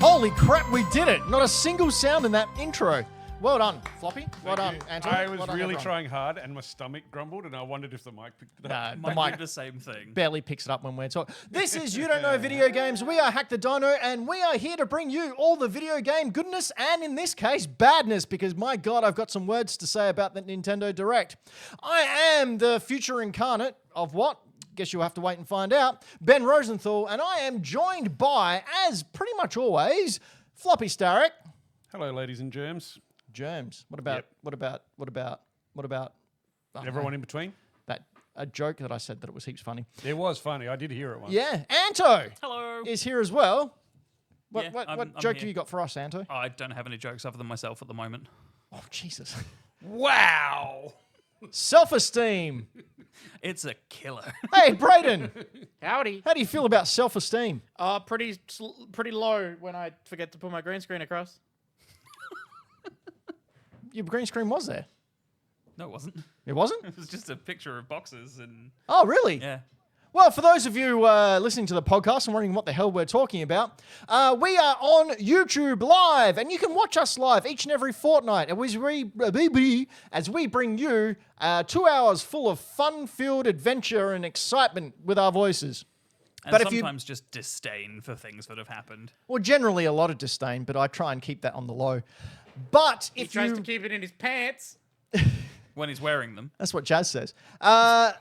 Holy crap, we did it! Not a single sound in that intro. Well done, Floppy. Well done, Anto. I was well done, really everyone. trying hard, and my stomach grumbled, and I wondered if the mic picked it up. The Might mic do the same thing. barely picks it up when we're talking. This is You Don't Know Video Games. We are Hack the Dino, and we are here to bring you all the video game goodness and, in this case, badness, because, my God, I've got some words to say about the Nintendo Direct. I am the future incarnate of what? Guess you'll have to wait and find out. Ben Rosenthal, and I am joined by, as pretty much always, Floppy Starrick. Hello, ladies and germs. Germs. What about? Everyone in between? That a joke that I said that it was heaps funny. It was funny. I did hear it once. Yeah, Anto Hello. is here as well. What Yeah, what, I'm what joke here. have you got for us, Anto? I don't have any jokes other than myself at the moment. Oh Jesus! Wow. Self-esteem. It's a killer. Hey, Brayden, Howdy. how do you feel about self-esteem? Pretty low when I forget to put my green screen across. Your green screen was there. No, it wasn't. It wasn't? It was just a picture of boxes and Oh, really? yeah. Well, for those of you listening to the podcast and wondering what the hell we're talking about, we are on YouTube Live, and you can watch us live each and every fortnight as we bring you 2 hours full of fun-filled adventure and excitement with our voices. And But if you- sometimes just disdain for things that have happened. Well, generally a lot of disdain, but I try and keep that on the low. But He if tries you... to keep it in his pants. When he's wearing them. That's what Jazz says. What?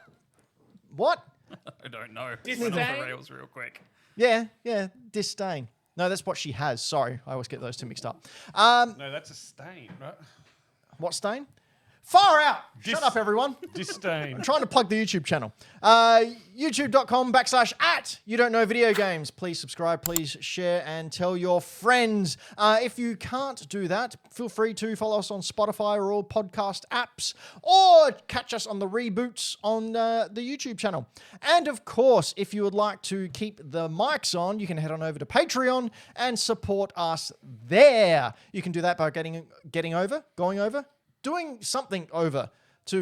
I don't know. Disdain? Went off the rails real quick. Yeah, disdain. No, that's what she has. Sorry, I always get those two mixed up. No, that's a stain, right? What stain? Far out! Shut up, everyone. Disdain. I'm trying to plug the YouTube channel. YouTube.com/@ You Don't Know Video Games. Please subscribe, please share, and tell your friends. If you can't do that, feel free to follow us on Spotify or all podcast apps, or catch us on the reboots on the YouTube channel. And of course, if you would like to keep the mics on, you can head on over to Patreon and support us there. You can do that by doing something over to,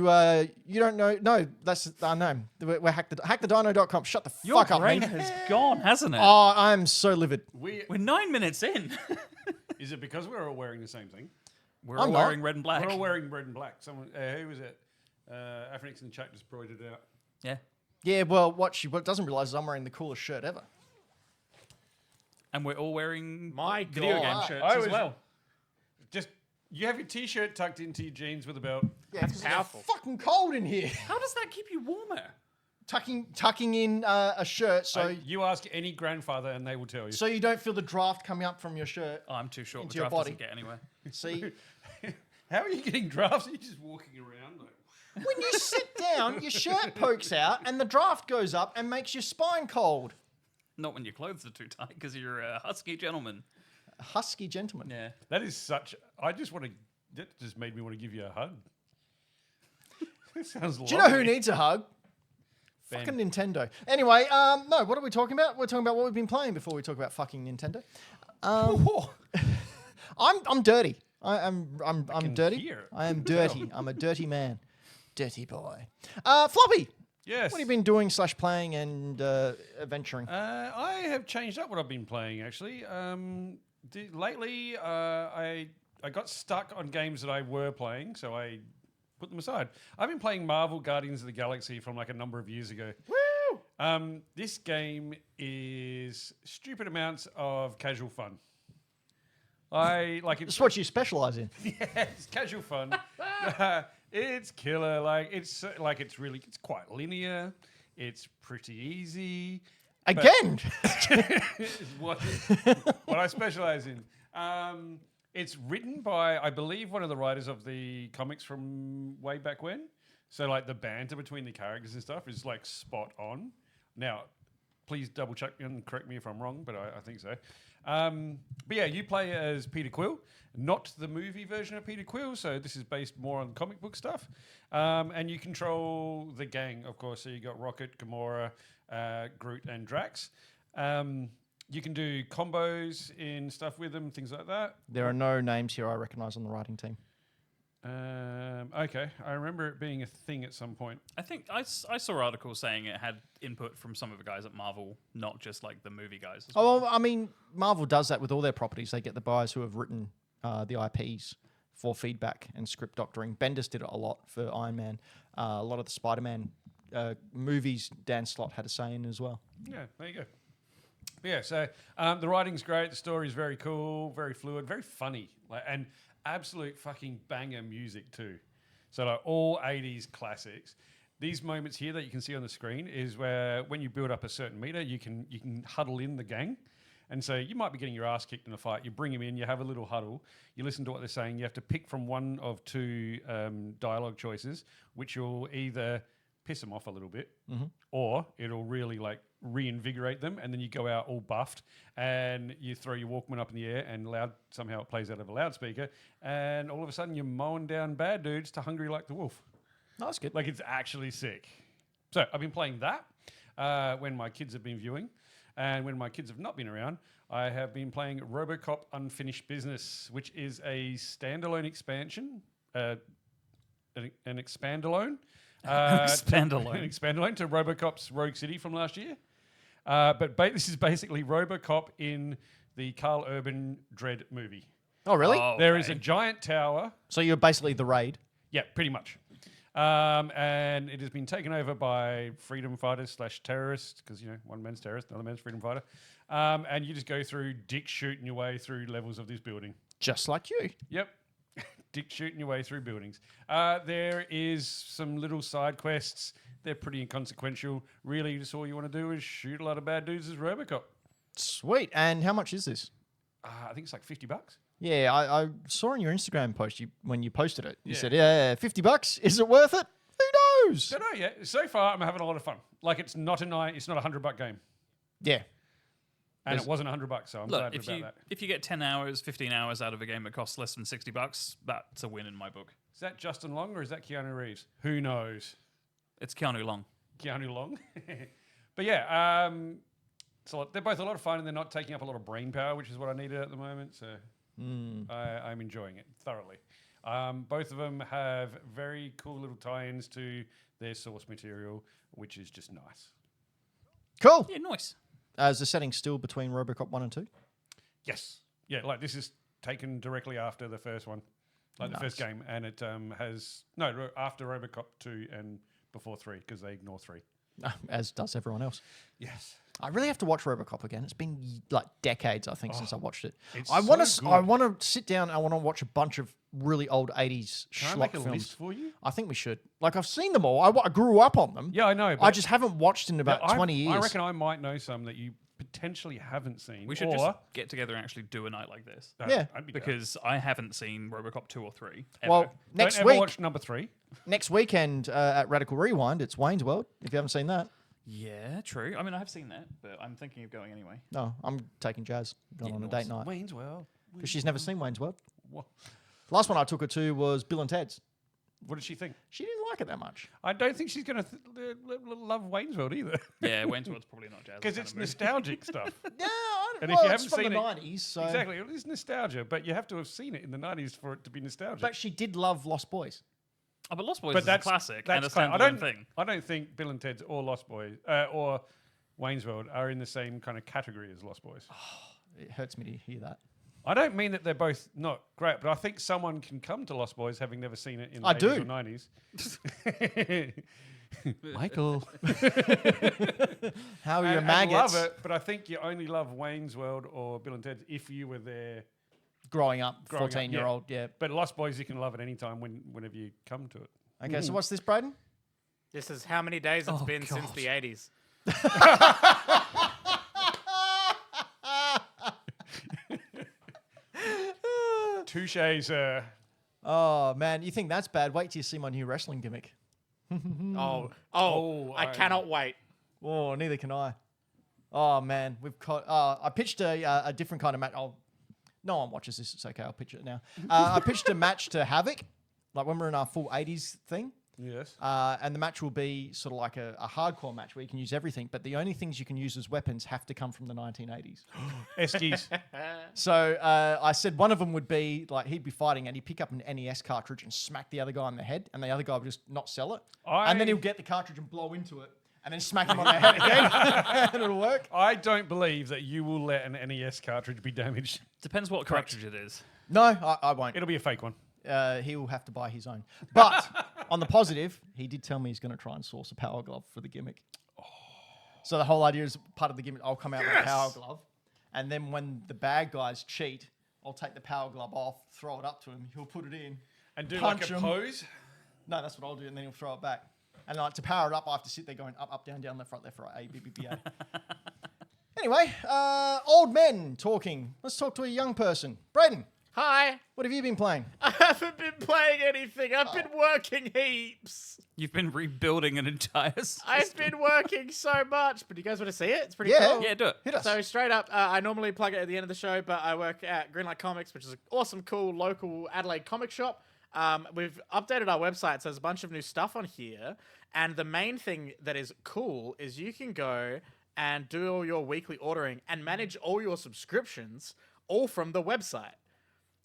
you don't know, no, that's our name. We're hackthedino.com. Shut the Your fuck up, brain mate. has gone, hasn't it? Oh, I'm so livid. We're 9 minutes in. Is it because we're all wearing the same thing? We're I'm all not. wearing red and black. We're all wearing red and black. Someone, who was it? Afrinix in the chat just broidered it out. Yeah. Yeah, well, what she doesn't realize is I'm wearing the coolest shirt ever. And we're all wearing My video game God. shirts I as was- well. Just, you have your t-shirt tucked into your jeans with a belt. Yeah, That's it's powerful. fucking cold in here. How does that keep you warmer? Tucking in a shirt so You ask any grandfather and they will tell you. so you don't feel the draft coming up from your shirt. Oh, I'm too short. Into The your draft body. doesn't get anywhere. See? How are you getting drafts? Are you just walking around? Like, When you sit down, your shirt pokes out and the draft goes up and makes your spine cold. Not when your clothes are too tight because you're a husky gentleman. A husky gentleman. Yeah. that is such. I just want to. That just made me want to give you a hug. That sounds. Do you know who needs a hug? Ben. Fucking Nintendo. Anyway, no, what are we talking about? We're talking about what we've been playing before we talk about fucking Nintendo. I'm dirty. I'm dirty. hear it. I am dirty. I'm a dirty man. Dirty boy. Floppy, Yes. what have you been doing / playing and adventuring? I have changed up what I've been playing actually. Lately, I got stuck on games that I were playing, so I put them aside. I've been playing Marvel Guardians of the Galaxy from like a number of years ago. Woo! This game is stupid amounts of casual fun. I like it. That's what you specialize in. Yeah, it's casual fun. It's killer. It's quite linear. It's pretty easy. Again. Is what I specialize in. It's written by, I believe, one of the writers of the comics from way back when. So like the banter between the characters and stuff is like spot on. Now, please double check and correct me if I'm wrong, but I think so. But yeah, you play as Peter Quill, not the movie version of Peter Quill. So this is based more on comic book stuff. And you control the gang, of course. So you got Rocket, Gamora, Groot, and Drax. You can do combos in stuff with them, things like that. There are no names here I recognise on the writing team. Okay, I remember it being a thing at some point. I think I saw articles saying it had input from some of the guys at Marvel, not just like the movie guys. As Oh, well. well, I mean, Marvel does that with all their properties. They get the guys who have written the IPs for feedback and script doctoring. Bendis did it a lot for Iron Man. A lot of the Spider-Man movies, Dan Slott had a say in as well. Yeah, there you go. But yeah, so the writing's great. The story's very cool, very fluid, very funny, and absolute fucking banger music too. So like all 80s classics. These moments here that you can see on the screen is where when you build up a certain meter, you can huddle in the gang. And so you might be getting your ass kicked in a fight. You bring them in, you have a little huddle, you listen to what they're saying. You have to pick from one of two dialogue choices, which will either piss them off a little bit or it'll really like reinvigorate them. And then you go out all buffed and you throw your Walkman up in the air and somehow it plays out of a loudspeaker. And all of a sudden you're mowing down bad dudes to Hungry Like the Wolf. Oh, that's good. Like it's actually sick. So I've been playing that when my kids have been viewing. And when my kids have not been around, I have been playing RoboCop Unfinished Business, which is a standalone expansion, an expandalone. Expandalone. An expandalone to RoboCop's Rogue City from last year. But this is basically RoboCop in the Carl Urban Dread movie. Oh, really? Oh, There is okay. a giant tower. So you're basically the raid. Yeah, pretty much. And it has been taken over by freedom fighters / terrorists, because, you know, one man's terrorist, another man's freedom fighter. And you just go through dick shooting your way through levels of this building. Just like you. Yep. Dick shooting your way through buildings. There is some little side quests. They're pretty inconsequential. Really, just all you want to do is shoot a lot of bad dudes as RoboCop. Sweet. And how much is this? I think it's like $50. Yeah, I saw on your Instagram post when you posted it. You Yeah. said, yeah, $50. Is it worth it? Who knows? Don't know yet. So far, I'm having a lot of fun. Like, it's not a $100 game. Yeah. And There's- it wasn't $100, so I'm Look, glad if about you that. if you get 10 hours, 15 hours out of a game that costs less than $60, that's a win in my book. Is that Justin Long or is that Keanu Reeves? Who knows? It's Keanu Long. Keanu Long. But yeah, so they're both a lot of fun and they're not taking up a lot of brain power, which is what I needed at the moment. So I'm enjoying it thoroughly. Both of them have very cool little tie-ins to their source material, which is just nice. Cool. Yeah, nice. Is the setting still between RoboCop 1 and 2? Yes. Yeah, like this is taken directly after the first one, like the first Nice. game, and it after RoboCop 2 and before 3 because they ignore 3. As does everyone else. Yes. I really have to watch RoboCop again. It's been like decades, I think, since I watched it. it's I want so to. good. I want to sit down. I want to watch a bunch of really old 80s Can I schlock make a films. list for you? I think we should. Like I've seen them all. I grew up on them. Yeah, I know. I just haven't watched in about I- 20 years. I reckon I might know some that you potentially haven't seen. We should or, just get together and actually do a night like this. Yeah. I'd be down. Because I haven't seen RoboCop 2 or 3. Ever. Well, Don't next ever week, watch number 3. next weekend at Radical Rewind, it's Wayne's World. If you haven't seen that, yeah, true. I mean, I have seen that, but I'm thinking of going anyway. no, I'm taking Jazz going on a date night Wayne's World. because she's never seen Wayne's World. What? Last one I took her to was Bill and Ted's. What did she think? She didn't like it that much. I don't think she's going to love Wayne's World either, Yeah, Wayne's World's probably not jazz. because it's nostalgic stuff. Yeah, I don't And know. if you It's haven't from seen the it- 90s, so Exactly, it is nostalgia, but you have to have seen it in the 90s for it to be nostalgic. But she did love Lost Boys. Oh, but Lost Boys But is a that's classic That's and a cla- standalone thing. I don't think Bill and Ted's or Lost Boys or Wayne's World are in the same kind of category as Lost Boys. It hurts me to hear that. I don't mean that they're both not great, but I think someone can come to Lost Boys having never seen it in the I 80s do. or 90s. Michael. How are your and maggots love it, but I think you only love Wayne's World or Bill and Ted's if you were there. growing up, Growing up, 14-year-old, yeah. But Lost Boys you can love at any time whenever you come to it. Okay, so what's this, Brayden? This is how many days it's been since the 80s. Touche, sir. Oh, man, you think that's bad? Wait till you see my new wrestling gimmick. I cannot wait. Oh, neither can I. Oh, man, we've got... I pitched a different kind of match. Oh, no one watches this. It's okay. I'll pitch it now. I pitched a match to Havoc, like when we're in our full 80s thing. Yes. And the match will be sort of like a hardcore match where you can use everything, but the only things you can use as weapons have to come from the 1980s. Eskies. So I said one of them would be like he'd be fighting and he'd pick up an NES cartridge and smack the other guy on the head, and the other guy would just not sell it. And then he'll get the cartridge and blow into it, and then smack him on the head again, and it'll work. I don't believe that you will let an NES cartridge be damaged. Depends what cartridge it is. No, I won't. It'll be a fake one. He'll have to buy his own. But on the positive, he did tell me he's going to try and source a power glove for the gimmick. So the whole idea is part of the gimmick, I'll come out with a power glove, and then when the bad guys cheat, I'll take the power glove off, throw it up to him, he'll put it in. And do punch like a him. pose? No, that's what I'll do, and then he'll throw it back. And like to power it up, I have to sit there going up, down, left, right, A, B, B, B, A. Anyway, old men talking. Let's talk to a young person. Brayden, Hi. what have you been playing? I haven't been playing anything. I've been working heaps. You've been rebuilding an entire system. I've been working so much. But do you guys want to see it? It's pretty Yeah. cool. Yeah, do it. Hit us. So straight up, I normally plug it at the end of the show, but I work at Greenlight Comics, which is an awesome, cool, local Adelaide comic shop. We've updated our website, so there's a bunch of new stuff on here. And the main thing that is cool is you can go and do all your weekly ordering and manage all your subscriptions all from the website.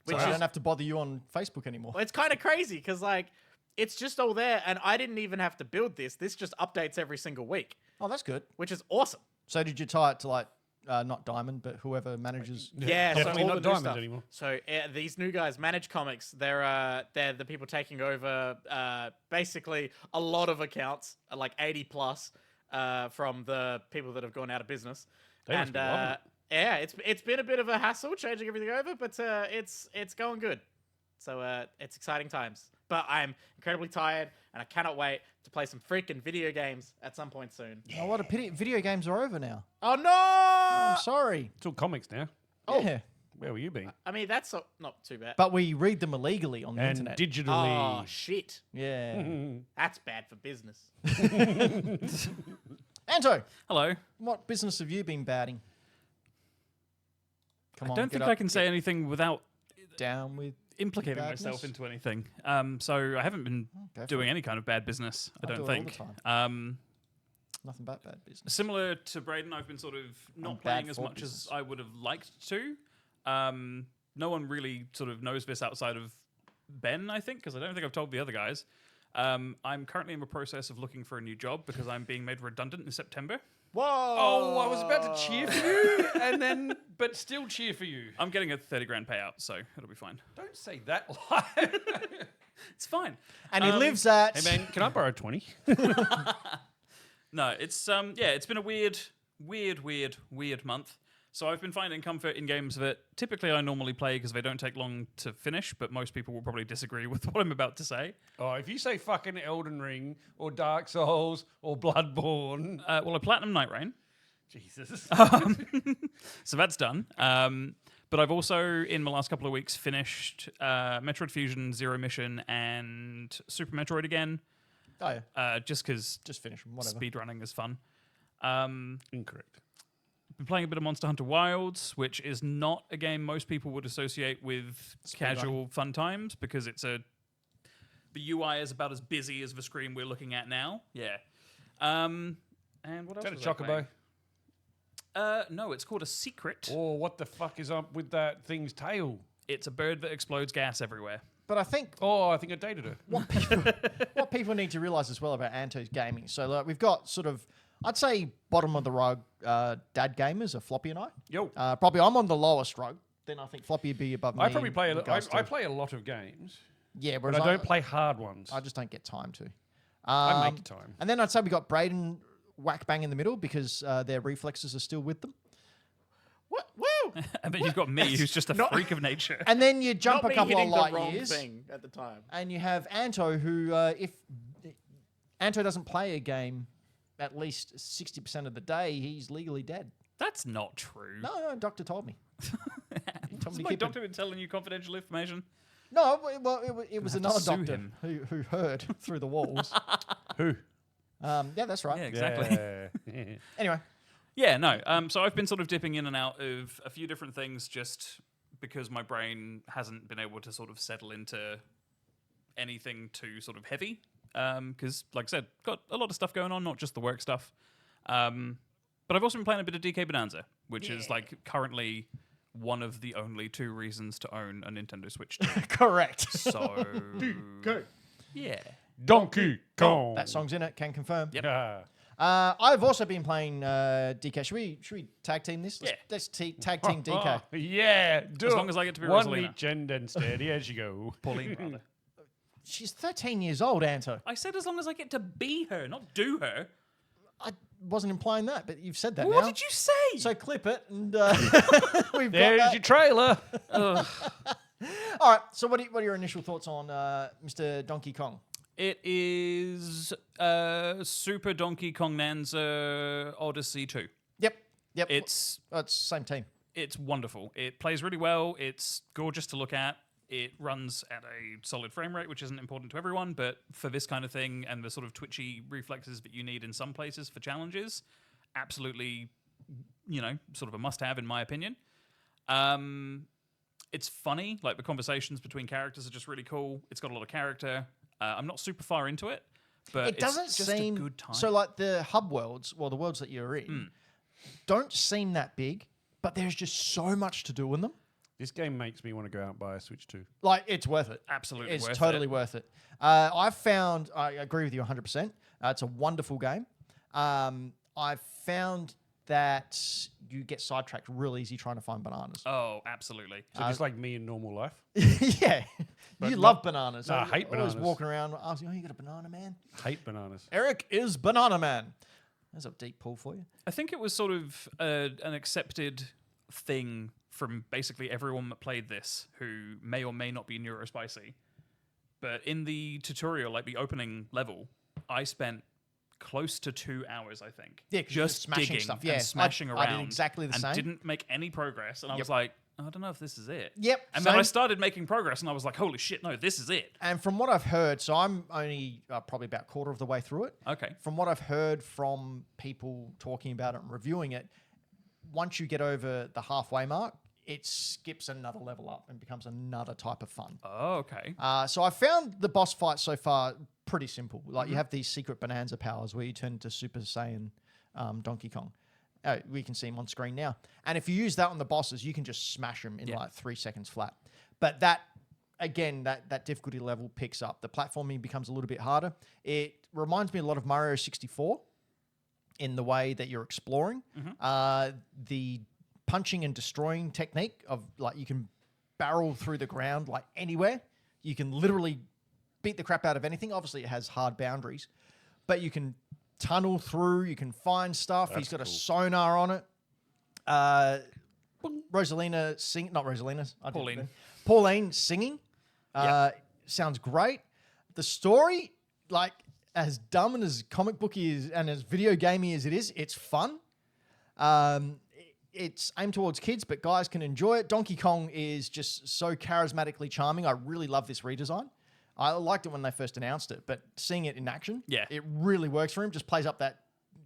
So I don't have to bother you on Facebook anymore. It's kind of crazy because, like, it's just all there, and I didn't even have to build this. This just updates every single week, Oh, that's good. which is awesome. So did you tie it to like, not Diamond, but whoever manages? Yeah, so Definitely all not the new Diamond stuff. anymore. So these new guys manage comics. They're the people taking over basically a lot of accounts, like 80 plus, from the people that have gone out of business. They must be loving it. Yeah, it's been a bit of a hassle changing everything over, but it's going good. So it's exciting times. But I'm incredibly tired, and I cannot wait to play some freaking video games at some point soon. Oh, what a pity. Video games are over now. Oh no! I'm sorry. It's all comics now. Yeah. Where were you being? I mean, that's not too bad. But we read them illegally on the And internet. digitally. Oh shit! Yeah. That's bad for business. Anto, Hello. what business have you been batting? Come I on, don't get think up, I can say anything without down with. implicating Badness? myself into anything. So I haven't been Go for doing any kind of bad business, I I don't do it all the think. Nothing but bad business. Similar to Brayden, I've been sort of not bad playing as for much business. as I would have liked to. No one really sort of knows this outside of Ben, I think, because I don't think I've told the other guys. I'm currently in the process of looking for a new job because I'm being made redundant in September. Whoa! Oh, I was about to cheer for you, and then, but still cheer for you. I'm getting a 30 grand payout, so it'll be fine. Don't say that live. It's fine. And he lives at. Hey man, can I borrow 20? No, it's it's been a weird month. So I've been finding comfort in games that typically I normally play because they don't take long to finish, but most people will probably disagree with what I'm about to say. Oh, if you say fucking Elden Ring or Dark Souls or Bloodborne, Well, I Platinum Night Rain, Jesus. so that's done. But I've also, in the last couple of weeks, finished Metroid Fusion, Zero Mission, and Super Metroid again, Oh, yeah. just because Just finish them, whatever. speedrunning is fun. Incorrect. Been playing a bit of Monster Hunter Wilds, which is not a game most people would associate with casual fun times because the UI is about as busy as the screen we're looking at now. Yeah. And what else? Is that a was I chocobo? playing? No, it's called a secret. Or what the fuck is up with that thing's tail? It's a bird that explodes gas everywhere. But I think Oh, I think I dated her. what people need to realize as well about Anto's gaming. So like, we've got sort of, I'd say, bottom of the rug dad gamers are Floppy and I. Yo. Probably I'm on the lowest rug. Then I think Floppy would be above me. I probably play in regards I to- play a lot of games, Yeah, but whereas I don't play hard ones. I just don't get time to. I make time. And then I'd say we got Brayden whack bang in the middle because their reflexes are still with them. What? Woo! And then you've got me, who's just a freak of nature. And then you jump Not a me couple of hitting the light wrong years, thing at the time. and you have Anto, who if Anto doesn't play a game at least 60% of the day, he's legally dead. That's not true. No, doctor told me. Is my doctor been telling you confidential information? No, well, it was have to another sue doctor him. who heard through the walls. Who? Yeah, that's right. Yeah, exactly. Yeah. Anyway, Yeah, no. So I've been sort of dipping in and out of a few different things just because my brain hasn't been able to sort of settle into anything too sort of heavy. because, like I said, got a lot of stuff going on, not just the work stuff. But I've also been playing a bit of DK Bonanza, which is like currently one of the only 2 reasons to own a Nintendo Switch 2. Correct. So, yeah. Donkey Kong. That song's in it. Can confirm. Yep. I've also been playing DK. Should we tag team this? Let's tag team DK. Yeah, do As it. long as I get to be one Rosalina. each end and steady as you go. Pauline, rather. She's 13 years old, Anto. I said as long as I get to be her, not do her. I wasn't implying that, but you've said that What now. did you say? So clip it, and we've got There's that. your trailer. All right. So what are your initial thoughts on Mr. Donkey Kong? It is Super Donkey Kong Nanza Odyssey 2. Yep. It's same team. It's wonderful. It plays really well. It's gorgeous to look at. It runs at a solid frame rate, which isn't important to everyone, but for this kind of thing and the sort of twitchy reflexes that you need in some places for challenges, absolutely, sort of a must-have in my opinion. It's funny. Like, the conversations between characters are just really cool. It's got a lot of character. I'm not super far into it, but It doesn't it's just seem a good time. so. Like the hub worlds, well, the worlds that you're in, don't seem that big, but there's just so much to do in them. This game makes me want to go out and buy a Switch 2. Like, it's worth it. Absolutely It's worth totally it. worth it. I agree with you 100%. It's a wonderful game. I've found that you get sidetracked real easy trying to find bananas. Oh, absolutely. So just like me in normal life. Yeah. You love bananas. No, I hate Always bananas. walking around asking, oh, you got a banana, man? Hate bananas. Eric is Banana Man. There's a deep pull for you. I think it was sort of an accepted thing from basically everyone that played this who may or may not be neurospicy. But in the tutorial, like the opening level, I spent close to 2 hours, I think. Yeah, 'cause you're just smashing digging stuff. and Yeah, smashing I around. did exactly the and same. didn't make any progress. And I Yep. was like, I don't know if this is it. Yep, And then I same. started making progress and I was like, holy shit, no, this is it. And from what I've heard, so I'm only probably about a quarter of the way through it. Okay. From what I've heard from people talking about it and reviewing it, once you get over the halfway mark, it skips another level up and becomes another type of fun. Oh, okay. So I found the boss fight so far pretty simple. Like you have these secret bonanza powers where you turn into Super Saiyan Donkey Kong. We can see him on screen now. And if you use that on the bosses, you can just smash them in like 3 seconds flat. But that, again, that difficulty level picks up. The platforming becomes a little bit harder. It reminds me a lot of Mario 64 in the way that you're exploring. The punching and destroying technique of like you can barrel through the ground like anywhere. You can literally beat the crap out of anything. Obviously, it has hard boundaries, but you can tunnel through. You can find stuff. He's got a sonar on it. Rosalina not Rosalina. I did it Pauline. then. Pauline singing. Sounds great. The story, like as dumb and as comic booky is, and as video gamey as it is, it's fun. It's aimed towards kids, but guys can enjoy it. Donkey Kong is just so charismatically charming. I really love this redesign. I liked it when they first announced it, but seeing it in action, it really works for him. Just plays up that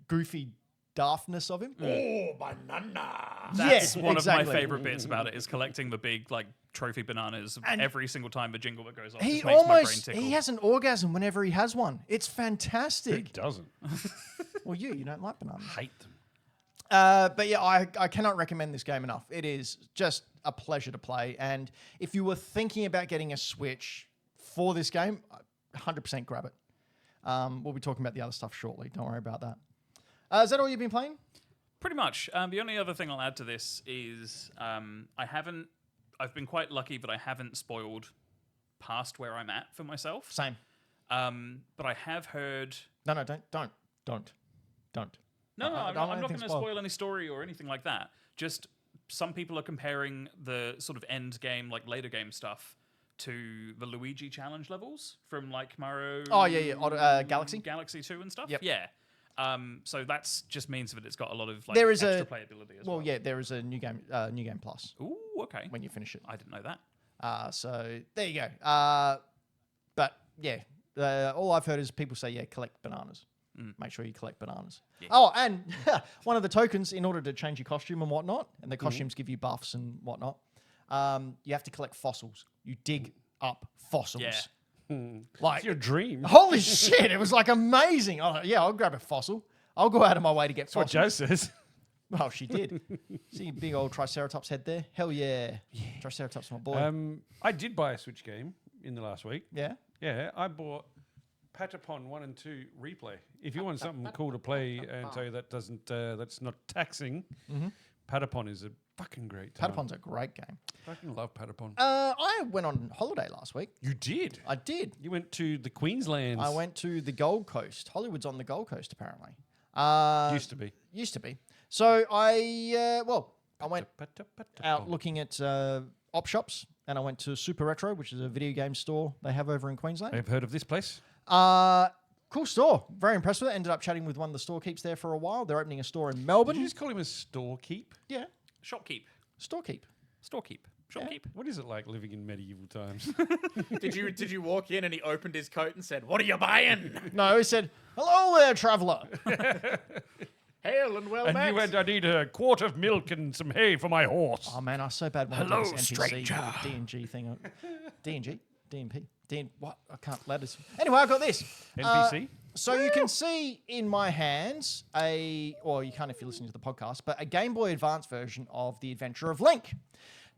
goofy daftness of him. Oh, banana. That's one exactly. of my favorite bits about it is collecting the big like trophy bananas And every single time the jingle that goes off. He just makes my brain almost tickle. he has an orgasm whenever he has one. It's Who fantastic. doesn't? Well, you don't like bananas. Hate them. But yeah, I cannot recommend this game enough. It is just a pleasure to play. And if you were thinking about getting a Switch for this game, 100% grab it. We'll be talking about the other stuff shortly. Don't worry about that. Is that all you've been playing? Pretty much. The only other thing I'll add to this is I've been quite lucky that I haven't spoiled past where I'm at for myself. Same. But I have heard... No, don't. No, I I'm don't want not anything going to spoiled. spoil any story or anything like that. Just some people are comparing the sort of end game, like later game stuff, to the Luigi challenge levels from like Mario. Oh, yeah. Galaxy? Galaxy 2 and stuff. Yep. Yeah. So that's just means that it's got a lot of like There is extra playability as well. Well, yeah, there is a new game plus Ooh, okay. when you finish it. I didn't know that. So there you go. But yeah, all I've heard is people say, yeah, collect bananas. Make sure you collect bananas. Yeah. Oh, and one of the tokens, in order to change your costume and whatnot, and the costumes give you buffs and whatnot, you have to collect fossils. You dig up fossils. Yeah. Like, It's your dream. holy shit, it was like amazing. Oh, yeah, I'll grab a fossil. I'll go out of my way to get That's what fossils. Joe says. Well, she did. See big old Triceratops head there? Hell yeah. Triceratops, my boy. I did buy a Switch game in the last week. Yeah. Yeah, I bought Patapon 1 and 2 Replay. If you want something cool to play, Anto, that's not taxing, Patapon is a fucking great time. Patapon's a great game. Fucking love Patapon. I went on holiday last week. You did? I did. You went to the Queenslands. I went to the Gold Coast. Hollywood's on the Gold Coast, apparently. Used to be. Used to be. So I went out looking at op shops, and I went to Super Retro, which is a video game store they have over in Queensland. I've heard of this place. Cool store. Very impressed with it. Ended up chatting with one of the storekeeps there for a while. They're opening a store in Melbourne. Did you just call him a storekeep? Yeah, Shopkeep. storekeep. Storekeep. Shopkeep. What is it like living in medieval times? Did you walk in and he opened his coat and said, "What are you buying?" No, he said, "Hello there, traveller." Hail and well And met. you went, I need a quart of milk and some hay for my horse. Oh man, I so bad want to Hello, do this NPC stranger. D&G thing. D&G? DNP? What? I can't letters. Anyway, I got this. NPC? So you can see in my hands you can't if you're listening to the podcast, but a Game Boy Advance version of The Adventure of Link.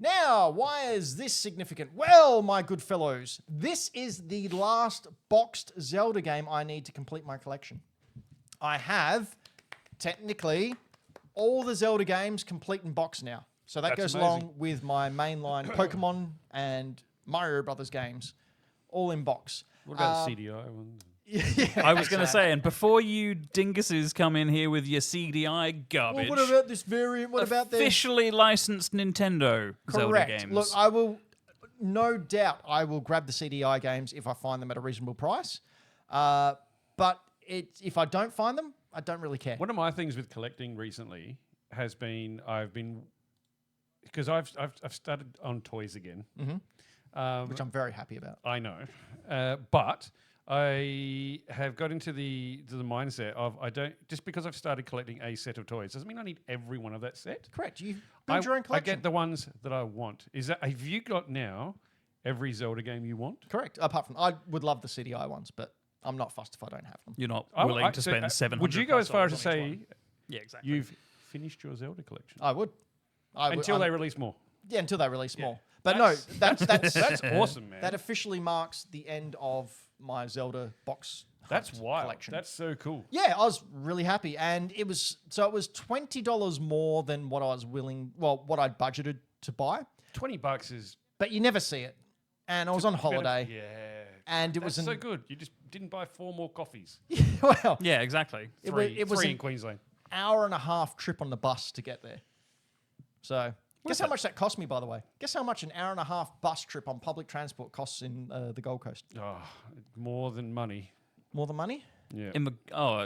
Now, why is this significant? Well, my good fellows, this is the last boxed Zelda game I need to complete my collection. I have, technically, all the Zelda games complete in box now. So that That's goes amazing. along with my mainline Pokemon and Mario Brothers games, all in box. What about the CDI one? I was going to say, and before you dinguses come in here with your CDI Well, garbage, what about this variant? What about the officially licensed Nintendo Zelda correct? games. Look, I will, no doubt, I will grab the CDI games if I find them at a reasonable price. But if I don't find them, I don't really care. One of my things with collecting recently has been because I've started on toys again, Which I'm very happy about. I know, but I have got into the mindset of I don't just because I've started collecting a set of toys doesn't mean I need every one of that set. Correct. You build your own I collection. get the ones that I want. Have you got now every Zelda game you want? Correct. Apart from, I would love the CDI ones, but I'm not fussed if I don't have them. You're not I- willing I- to so, spend $700. Would you go as far as to on each say one. Yeah, exactly. you've finished your Zelda collection I would. until they release more? Yeah, until they release more. But That's- no, that's That's awesome, man. that officially marks the end of my Zelda box. That's hunt wild. collection. That's so cool. Yeah, I was really happy, and it was $20 more than what what I'd budgeted to buy. $20 is But you never see it, and I was on holiday, Yeah, and it that's was so good. You just didn't buy 4 more coffees. well, Yeah, exactly. it was Three an in Queensland. hour and a half trip on the bus to get there. So guess how much that cost me, by the way. Guess how much an hour and a half bus trip on public transport costs in the Gold Coast? Oh, more than money. More than money? Yeah.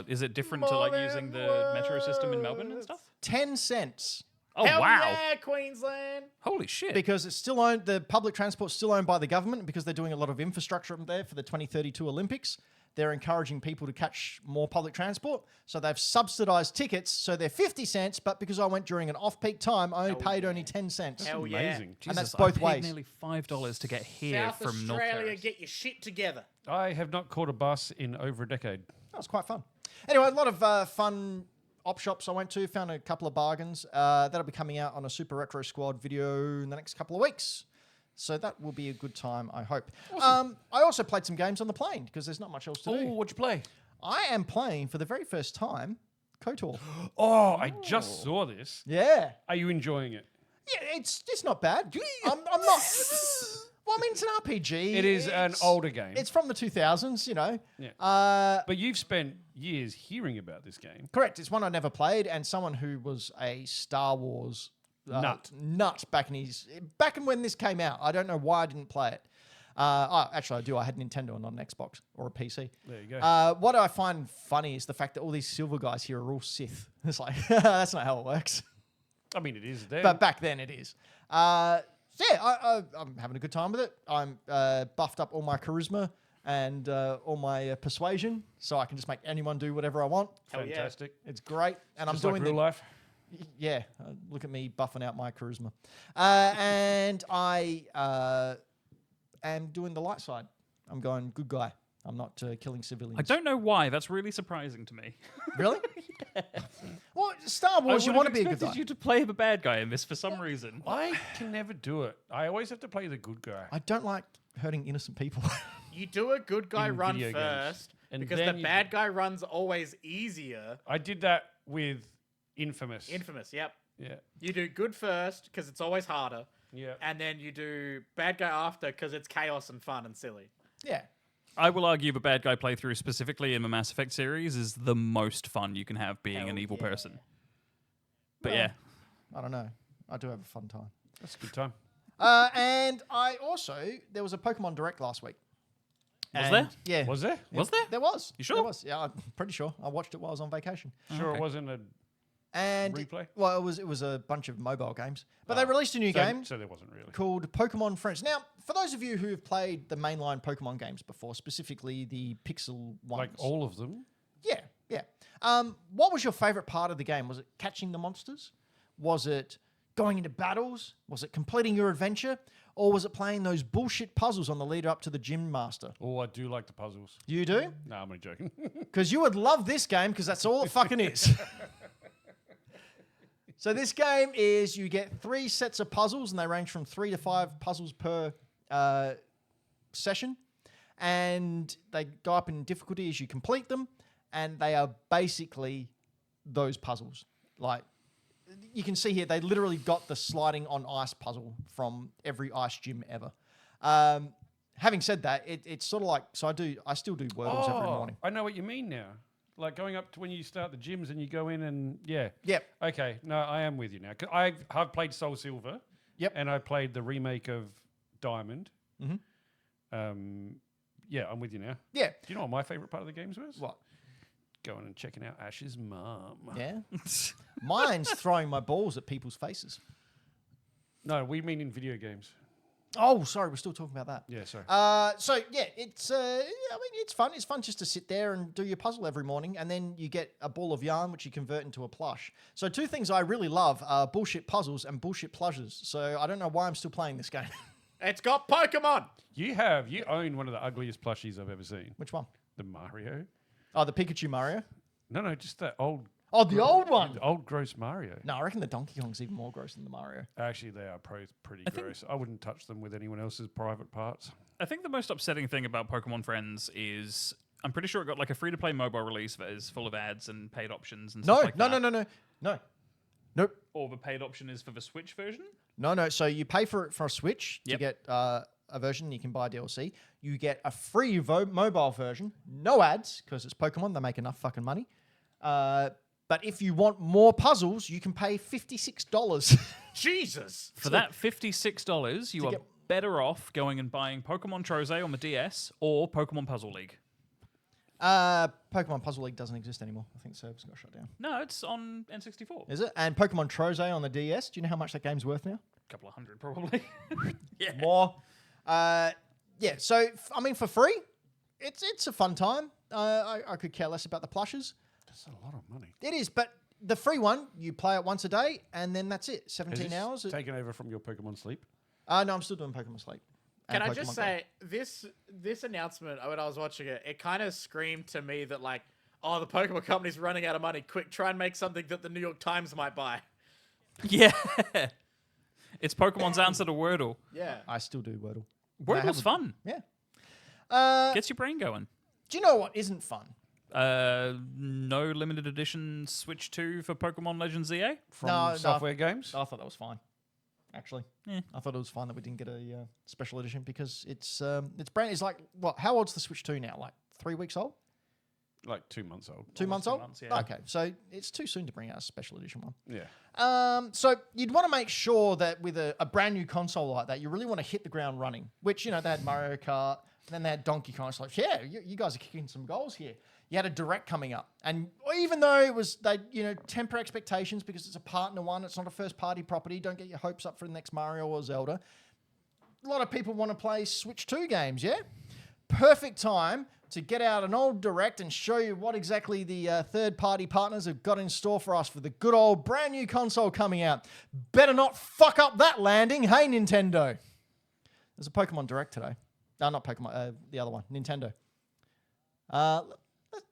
Is it different to like using the metro system in Melbourne and stuff? 10 cents. Oh, Hell wow. yeah, Queensland. Holy shit. Because it's still owned, the public transport's still owned by the government because they're doing a lot of infrastructure up there for the 2032 Olympics. They're encouraging people to catch more public transport. So they've subsidised tickets. So they're 50 cents, but because I went during an off-peak time, I only 10 cents. Hell yeah. Amazing. And that's Jesus, both I paid ways. nearly $5 to get here South from North Australia, Terrace. get your shit together. I have not caught a bus in over a decade. That was quite fun. Anyway, a lot of fun op shops I went to, found a couple of bargains. That'll be coming out on a Super Retro Squad video in the next couple of weeks. So that will be a good time, I hope. I also played some games on the plane because there's not much else to do. what'd you play? I am playing for the very first time KOTOR. Oh, I just saw this. Yeah. Are you enjoying it? Yeah, it's not bad. I'm not... Well, I mean, it's an RPG. It is an older game. It's from the 2000s, you know. Yeah. But you've spent years hearing about this game. Correct. It's one I never played, and someone who was a Star Wars nut back in when this came out. I don't know why I didn't play it. Actually, I do. I had a Nintendo and not an Xbox or a PC. There you go. What I find funny is the fact that all these silver guys here are all Sith. It's like, that's not how it works. I mean, it is there. But back then it is. I'm having a good time with it. I'm buffed up all my charisma and all my persuasion, so I can just make anyone do whatever I want. Hell yeah. Fantastic. It's great. And Just I'm like doing real life. Yeah, look at me buffing out my charisma. And I am doing the light side. I'm going good guy. I'm not killing civilians. I don't know why. That's really surprising to me. Really? Well, Star Wars, you want to be a good guy. I expected you to play the bad guy in this for some reason. I can never do it. I always have to play the good guy. I don't like hurting innocent people. You do a good guy In run video games. first, And because then the you- bad guy run's always easier. I did that with Infamous. Infamous, yep. Yeah. You do good first, because it's always harder. Yeah. And then you do bad guy after, because it's chaos and fun and silly. Yeah. I will argue the bad guy playthrough, specifically in the Mass Effect series, is the most fun you can have being an evil person. But Well, yeah. I don't know. I do have a fun time. That's a good time. And I also, there was a Pokemon Direct last week. Was And- there? Yeah. Was there? Was there? There was. You sure? There was. Yeah, I'm pretty sure. I watched it while I was on vacation. Sure, okay. it wasn't a And replay. well, it was a bunch of mobile games, but they released a new game So there wasn't really. called Pokemon Friends. Now, for those of you who have played the mainline Pokemon games before, specifically the Pixel ones, Like all of them. yeah. What was your favorite part of the game? Was it catching the monsters? Was it going into battles? Was it completing your adventure? Or was it playing those bullshit puzzles on the lead up to the gym master? Oh, I do like the puzzles. You do? No, I'm only joking. Because you would love this game because that's all it fucking is. So this game is you get 3 sets of puzzles and they range from 3 to 5 puzzles per session. And they go up in difficulty as you complete them. And they are basically those puzzles. Like, you can see here, they literally got the sliding on ice puzzle from every ice gym ever. Having said that, it's sort of like, so I still do Wordles every morning. I know what you mean now. Like going up to when you start the gyms and you go in and yeah. Yep. Okay, no, I am with you now. 'Cause I've played Soul Silver. Yep. And I played the remake of Diamond. Mhm. Yeah, I'm with you now. Yeah. Do you know what my favorite part of the games was? What? Going and checking out Ash's mum. Yeah. Mine's throwing my balls at people's faces. No, we mean in video games. Oh, sorry, we're still talking about that. Yeah, sorry. So yeah, it's I mean it's fun. It's fun just to sit there and do your puzzle every morning, and then you get a ball of yarn which you convert into a plush. So 2 things I really love are bullshit puzzles and bullshit plushes. So I don't know why I'm still playing this game. It's got Pokemon! You own one of the ugliest plushies I've ever seen. Which one? The Mario. Oh, the Pikachu Mario. No, just that old. Oh, the old one. The old gross Mario. No, I reckon the Donkey Kong's even more gross than the Mario. Actually, they are pretty gross. I wouldn't touch them with anyone else's private parts. I think the most upsetting thing about Pokemon Friends is I'm pretty sure it got like a free-to-play mobile release that is full of ads and paid options and stuff like that. No. Nope. Or the paid option is for the Switch version? No. So you pay for it for a Switch to Yep. get a version. You can buy DLC. You get a free mobile version, no ads because it's Pokemon. They make enough fucking money. But if you want more puzzles, you can pay $56. Jesus! For that $56, you are get- better off going and buying Pokemon Trozei on the DS or Pokemon Puzzle League. Pokemon Puzzle League doesn't exist anymore. I think servers got shut down. No, it's on N64. Is it? And Pokemon Trozei on the DS. Do you know how much that game's worth now? A couple of hundred, probably. Yeah. More. Yeah. So I mean, for free, it's a fun time. I could care less about the plushes. That's a lot of money. It is, but the free one, you play it once a day, and then that's it. 17 hours. Taken over from your Pokemon Sleep. No, I'm still doing Pokemon Sleep. Can and I just Pokemon Go. say, this announcement, when I was watching it, it kind of screamed to me that, like, oh, the Pokemon company's running out of money. Quick, try and make something that the New York Times might buy. Yeah. It's Pokemon's answer to Wordle. Yeah. I still do Wordle. Wordle's fun. Yeah. Gets your brain going. Do you know what isn't fun? No limited edition Switch 2 for Pokemon Legends ZA? From No, Software Games. I thought that was fine. Actually, I thought it was fine that we didn't get a special edition because it's brand. It's like what? How old's the Switch 2 now? Like 3 weeks old? Like 2 months old. 2 months 2 old? months, yeah. Okay, so it's too soon to bring out a special edition one. Yeah. So you'd want to make sure that with a brand new console like that, you really want to hit the ground running. Which, you know, they had Mario Kart, then they had Donkey Kong. It's like, yeah, you guys are kicking some goals here. You had a Direct coming up, and even though it was, they temper expectations because it's a partner one, it's not a first party property. Don't get your hopes up for the next Mario or Zelda. A lot of people want to play Switch 2 games, yeah? Perfect time to get out an old Direct and show you what exactly the third-party partners have got in store for us for the good old brand new console coming out. Better not fuck up that landing, hey Nintendo. There's a Pokemon Direct today. Not Pokemon. The other one, Nintendo.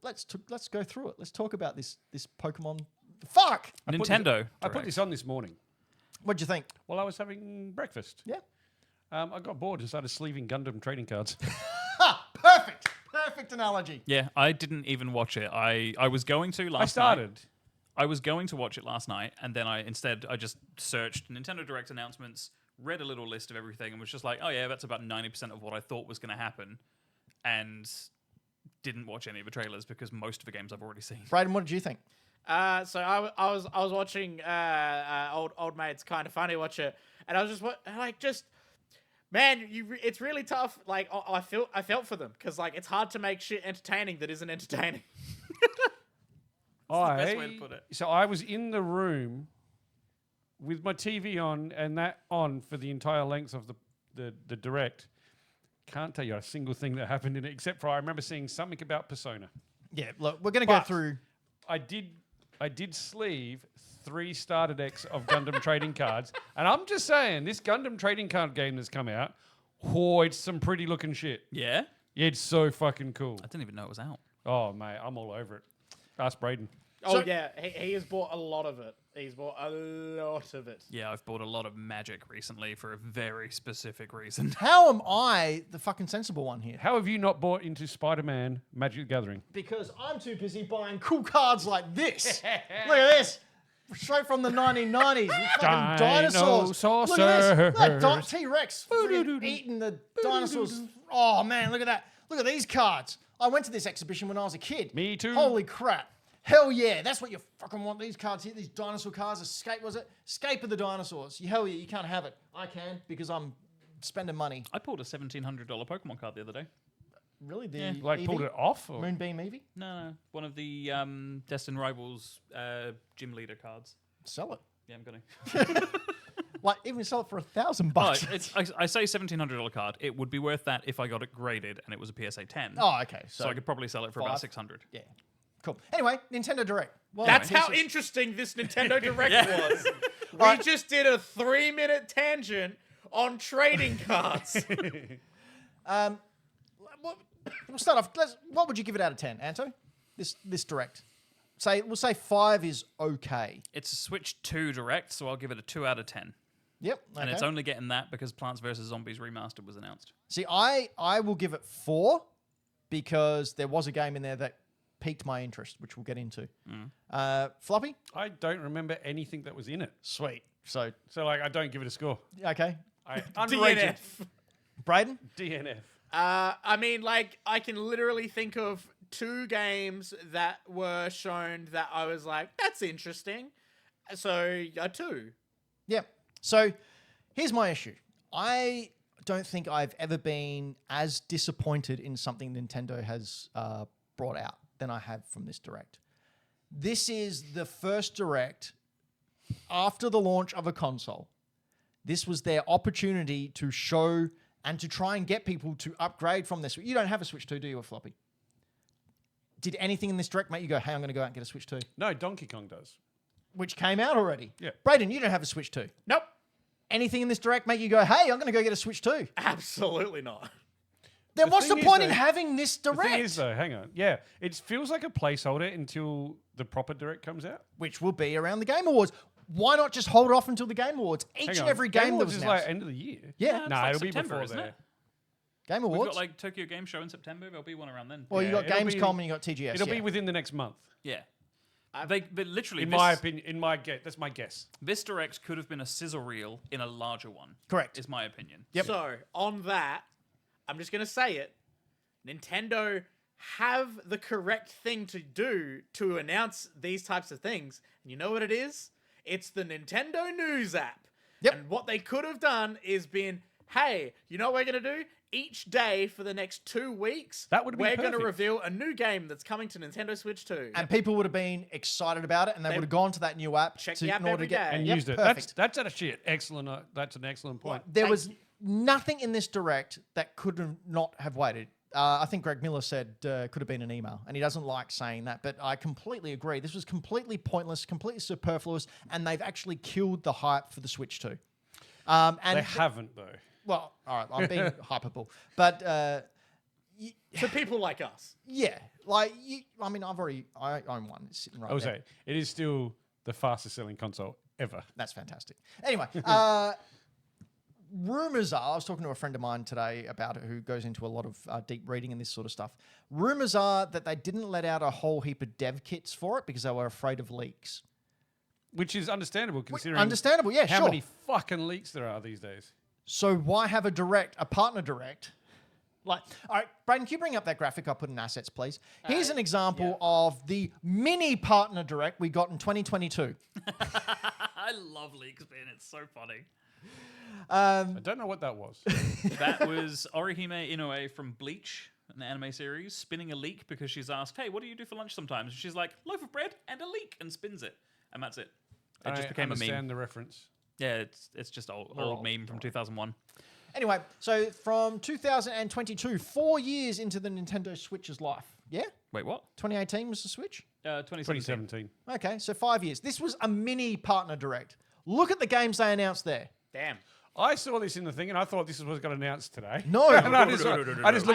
Let's go through it. Let's talk about this Pokemon. Fuck! Nintendo. I put this on this morning. What'd you think? While I was having breakfast. Yeah. I got bored and started sleeving Gundam trading cards. Perfect. Perfect analogy. Yeah, I didn't even watch it. I was going to last I started. night. I was going to watch it last night, and then I just searched Nintendo Direct announcements, read a little list of everything, and was just like, oh yeah, that's about 90% of what I thought was going to happen, and didn't watch any of the trailers because most of the games I've already seen. Brayden, what did you think? So I was watching old mates Kind of Funny watch it, and I was just man, it's really tough. Like I felt for them because like it's hard to make shit entertaining that isn't entertaining. That's the best way to put it. So I was in the room with my TV on and that on for the entire length of the direct. Can't tell you a single thing that happened in it except for I remember seeing something about Persona. Yeah, look, we're going to go But- through. I did sleeve 3 starter decks of Gundam trading cards, and I'm just saying this Gundam trading card game that's come out, it's some pretty looking shit. Yeah? Yeah, it's so fucking cool. I didn't even know it was out. Oh mate, I'm all over it. Ask Brayden. Oh yeah, he has bought a lot of it. He's bought a lot of it. Yeah, I've bought a lot of Magic recently for a very specific reason. How am I the fucking sensible one here? How have you not bought into Spider-Man Magic the Gathering? Because I'm too busy buying cool cards like this. Look at this. Straight from the 1990s. Fucking dinosaurs. Look at this. That T-Rex friggin' eating the dinosaurs. Oh, man, look at that. Look at these cards. I went to this exhibition when I was a kid. Me too. Holy crap. Hell yeah. That's what you fucking want. These cards here, these dinosaur cards. Escape, was it? Escape of the Dinosaurs. Hell yeah, you can't have it. I can because I'm spending money. I pulled a $1,700 Pokemon card the other day. Really? The Yeah. Like pulled it off? Or? Moonbeam Eevee? No, one of the Destined Rivals gym leader cards. Sell it. Yeah, I'm going to. Like, even sell it for $1,000 Oh, bucks. I say $1,700 card. It would be worth that if I got it graded and it was a PSA 10. Oh, okay. So I could probably sell it for about 600. Yeah. Cool. Anyway, Nintendo Direct. Well, That's this how is- interesting this Nintendo Direct Yeah. was. We just did a 3-minute tangent on trading cards. We'll start off. What would you give it out of 10, Anto? This Direct. We'll say 5 is okay. It's a Switch 2 Direct, so I'll give it a 2 out of 10. Yep. And okay. it's only getting that because Plants vs. Zombies Remastered was announced. See, I will give it 4 because there was a game in there that piqued my interest, which we'll get into. Floppy? I don't remember anything that was in it. Sweet. So, like, I don't give it a score. okay. Unrated. DNF. Brayden? DNF. I mean, like, I can literally think of 2 games that were shown that I was like, that's interesting. So, a 2. Yeah. So, here's my issue. I don't think I've ever been as disappointed in something Nintendo has brought out than I have from this Direct. This is the first Direct after the launch of a console. This was their opportunity to show and to try and get people to upgrade from this. You don't have a Switch 2, do you, a Floppy? Did anything in this Direct make you go, hey, I'm going to go out and get a Switch 2? No, Donkey Kong does. Which came out already. Yeah. Brayden, you don't have a Switch 2. Nope. Anything in this Direct make you go, hey, I'm going to go get a Switch 2? Absolutely not. Then what's the thing is, point in though- having this The Direct? thing is, though, hang on. Yeah, it feels like a placeholder until the proper Direct comes out. Which will be around the Game Awards. Why not just hold it off until the Game Awards? Each Hang and on. every game that Awards was is announced. like end of the year. Yeah. it's Nah, like it'll be September, before isn't there. it? Game We've Awards. got like Tokyo Game Show in September. There'll be one around then. Well, you Yeah, got it'll be- Gamescom and you got TGS. It'll yeah. be within the next month. Yeah. They literally, In this, my opinion, in my guess, that's my guess. this Direct could have been a sizzle reel in a larger one. Correct. Is my opinion. Yep. So, on that, I'm just going to say it. Nintendo have the correct thing to do to announce these types of things. And you know what it is? It's the Nintendo News app. Yep. And what they could have done is been, hey, you know what we're going to do? Each day for the next 2 weeks, That would have been we're going to perfect. reveal a new game that's coming to Nintendo Switch 2. And people would have been excited about it, and they would have gone to that new app Check to, the app in order every to get day. And Yep, used it. Perfect. That's actually excellent. That's an excellent point. There Thank was you. nothing in this Direct that could not have waited. I think Greg Miller said could have been an email, and he doesn't like saying that, but I completely agree. This was completely pointless, completely superfluous, and they've actually killed the hype for the Switch 2. And They haven't though. well, all right, I'm being hyperbole, but For people like us. yeah, like I mean, I own one. It's sitting right I would there. say it is still the fastest selling console ever. That's fantastic. Anyway, rumors are, I was talking to a friend of mine today about it who goes into a lot of deep reading and this sort of stuff. Rumors are that they didn't let out a whole heap of dev kits for it because they were afraid of leaks. Which is understandable considering Understandable, yeah, how sure. many fucking leaks there are these days. So why have a partner direct? Like, all right, Brayden, can you bring up that graphic I put in assets, please? Here's an example of the mini partner direct we got in 2022. I love leaks, man. It's so funny. I don't know what that was. That was Orihime Inoue from Bleach, an anime series, spinning a leek because she's asked, hey, what do you do for lunch sometimes? She's like, loaf of bread and a leek, and spins it. And that's it. It just became a meme. I understand the reference. Yeah, it's just old meme from 2001. Anyway, so from 2022, 4 years into the Nintendo Switch's life. Yeah? Wait, what? 2018 was the Switch? 2017. 2017. Okay, so 5 years. This was a mini partner direct. Look at the games they announced there. Damn. I saw this in the thing, and I thought this was got announced today. No. And I just looked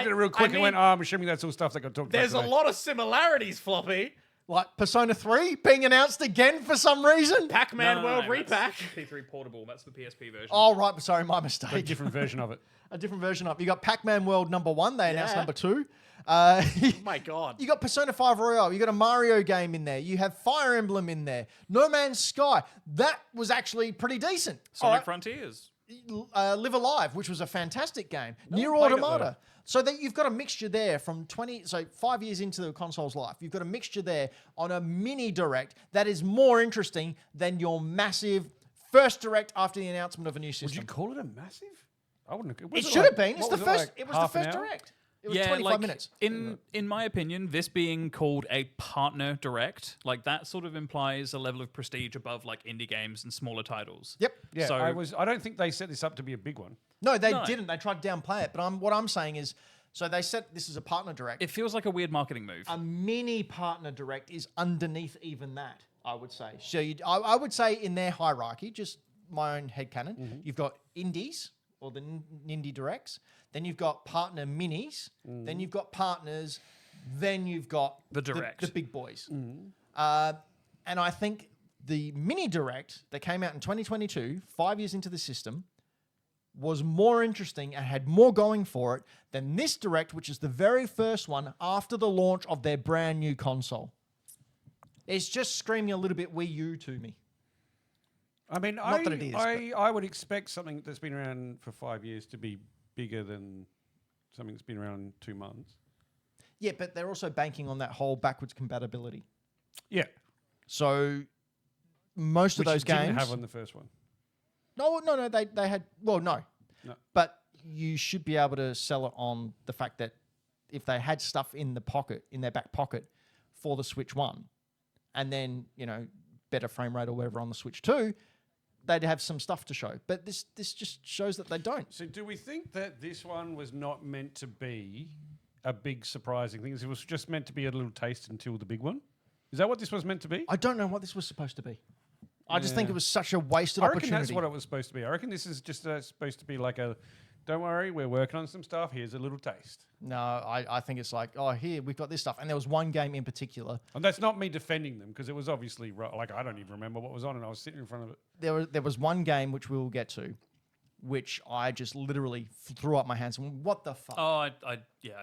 at it real quick I and went, mean, I'm assuming that's all stuff that got talked about There's a today. lot of similarities, Floppy. Like Persona 3 being announced again for some reason? Pac-Man World Repack. That's the P3 Portable. That's the PSP version. Oh, right. Sorry, my A mistake. different version of it. A different version of it. You got Pac-Man World #1. They announced Yeah. #2. Oh my God. You got Persona 5 Royale. You got a Mario game in there. You have Fire Emblem in there. No Man's Sky. That was actually pretty decent. Sonic All right. Frontiers. Live Alive, which was a fantastic game. Nier one played it, Automata. So that you've got a mixture there from 5 years into the console's life. You've got a mixture there on a mini direct that is more interesting than your massive first direct after the announcement of a new Would system. you call it a massive? I wouldn't. It should have been. It's the first. It was the half an first hour? direct. It was 25 minutes. In my opinion, this being called a partner direct, like that sort of implies a level of prestige above like indie games and smaller titles. Yep. Yeah, So- I don't think they set this up to be a big one. No, they No. didn't. They tried to downplay it. But what I'm saying is, so they said this is a partner direct. It feels like a weird marketing move. A mini partner direct is underneath even that, I would say. So I would say in their hierarchy, just my own headcanon, you've got indies or the indie directs, then you've got partner minis, then you've got partners, then you've got The direct. the big boys. And I think the mini direct that came out in 2022, 5 years into the system, was more interesting and had more going for it than this direct, which is the very first one after the launch of their brand new console. It's just screaming a little bit Wii U to me. I mean, Not that it is, I would expect something that's been around for 5 years to be bigger than something that's been around 2 months. Yeah, but they're also banking on that whole backwards compatibility. Yeah, So most which of those you didn't games have on the first one. No, they had. Well, no. No. But you should be able to sell it on the fact that if they had stuff in their back pocket for the Switch 1, and then, better frame rate or whatever on the Switch 2, they'd have some stuff to show. But this just shows that they don't. So do we think that this one was not meant to be a big surprising thing? It was just meant to be a little taste until the big one? Is that what this was meant to be? I don't know what this was supposed to be. I just think Yeah. it was such a wasted I reckon opportunity. that's what it was supposed to be. I reckon this is just supposed to be like a, don't worry, we're working on some stuff. Here's a little taste. No, I think it's like, oh, here, we've got this stuff. And there was one game in particular. And that's not me defending them because it was obviously, like, I don't even remember what was on and I was sitting in front of it. There was one game which we will get to, which I just literally threw up my hands and went, what the fuck? Oh, I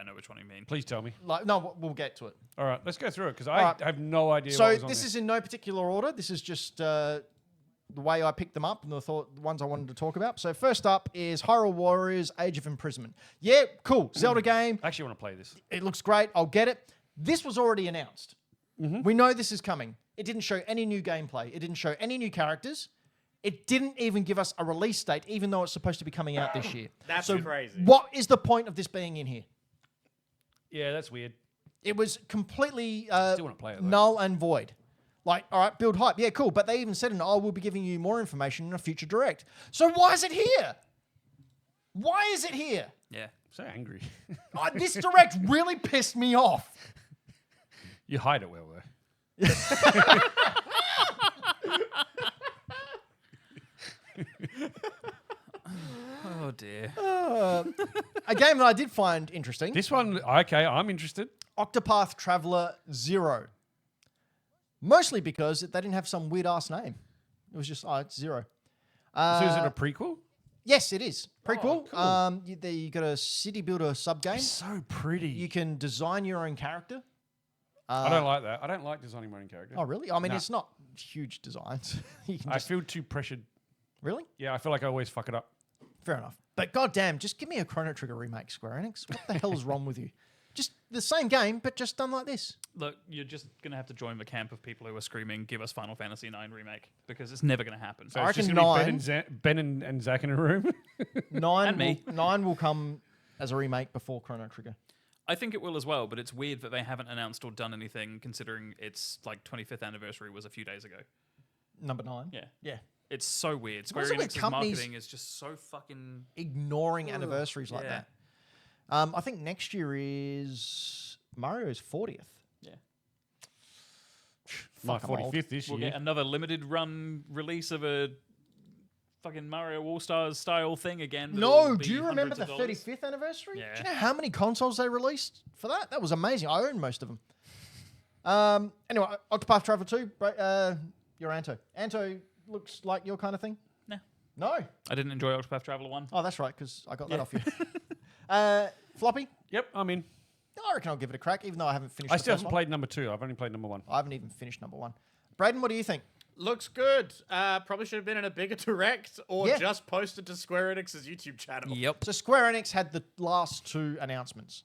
know which one you mean. Please tell me. Like, no, we'll get to it. All right, let's go through it because I right. have no idea So what was on this there. is in no particular order. This is just the way I picked them up and the ones I wanted to talk about. So first up is Hyrule Warriors Age of Imprisonment. Yeah, cool. Zelda game. I actually want to play this. It looks great. I'll get it. This was already announced. We know this is coming. It didn't show any new gameplay. It didn't show any new characters. It didn't even give us a release date, even though it's supposed to be coming out this year. That's so crazy. What is the point of this being in here? Yeah, that's weird. It was completely Still wanna play it, though. null and void. Like, all right, build hype. Yeah, cool. But they even said, we'll be giving you more information in a future direct. So why is it here? Why is it here? Yeah. So angry. This direct really pissed me off. You hide it well, though. Oh Oh dear. A game that I did find interesting. This one, okay, I'm interested. Octopath Traveler 0. Mostly because they didn't have some weird ass name. It was just, it's 0. So is it a prequel? Yes, it is. Prequel. cool. You got a city builder sub game. So pretty. You can design your own character. I don't like that. I don't like designing my own character. Oh, really? I mean, Nah. it's not huge designs. You can I just, feel too pressured. really? Yeah, I feel like I always fuck it up. Fair enough. But goddamn, just give me a Chrono Trigger remake, Square Enix. What the hell is wrong with you? Just the same game, but just done like this. Look, you're just going to have to join the camp of people who are screaming, give us Final Fantasy IX Remake, because it's never going to happen. So I it's just reckon gonna be 9. Ben and Zach in a room. 9 And me. 9 will come as a remake before Chrono Trigger. I think it will as well, but it's weird that they haven't announced or done anything considering its like 25th anniversary was a few days ago. Number 9. Yeah. Yeah. It's so weird. Square What's it with Enix's companies- marketing is just so fucking... Ignoring anniversaries like yeah. that. I think next year is Mario's 40th. Yeah. My Fuck, I'm old. 45th this We'll year. get another limited run release of a fucking Mario All-Stars style thing again. but No, it'll do be you remember hundreds the of dollars. 35th anniversary? Yeah. Do you know how many consoles they released for that? That was amazing. I owned most of them. Anyway, Octopath Traveler 2, you're Anto. Anto looks like your kind of thing? No. No? I didn't enjoy Octopath Traveler 1. Oh, that's right, because I got that off you. Floppy? Yep, I'm in. I reckon I'll give it a crack, even though I haven't finished I the still first haven't one. played number 2. I've only played number 1. I haven't even finished number 1. Brayden, what do you think? Looks good. Probably should have been in a bigger direct or Yeah. just posted to Square Enix's YouTube channel. Yep. So Square Enix had the last 2 announcements.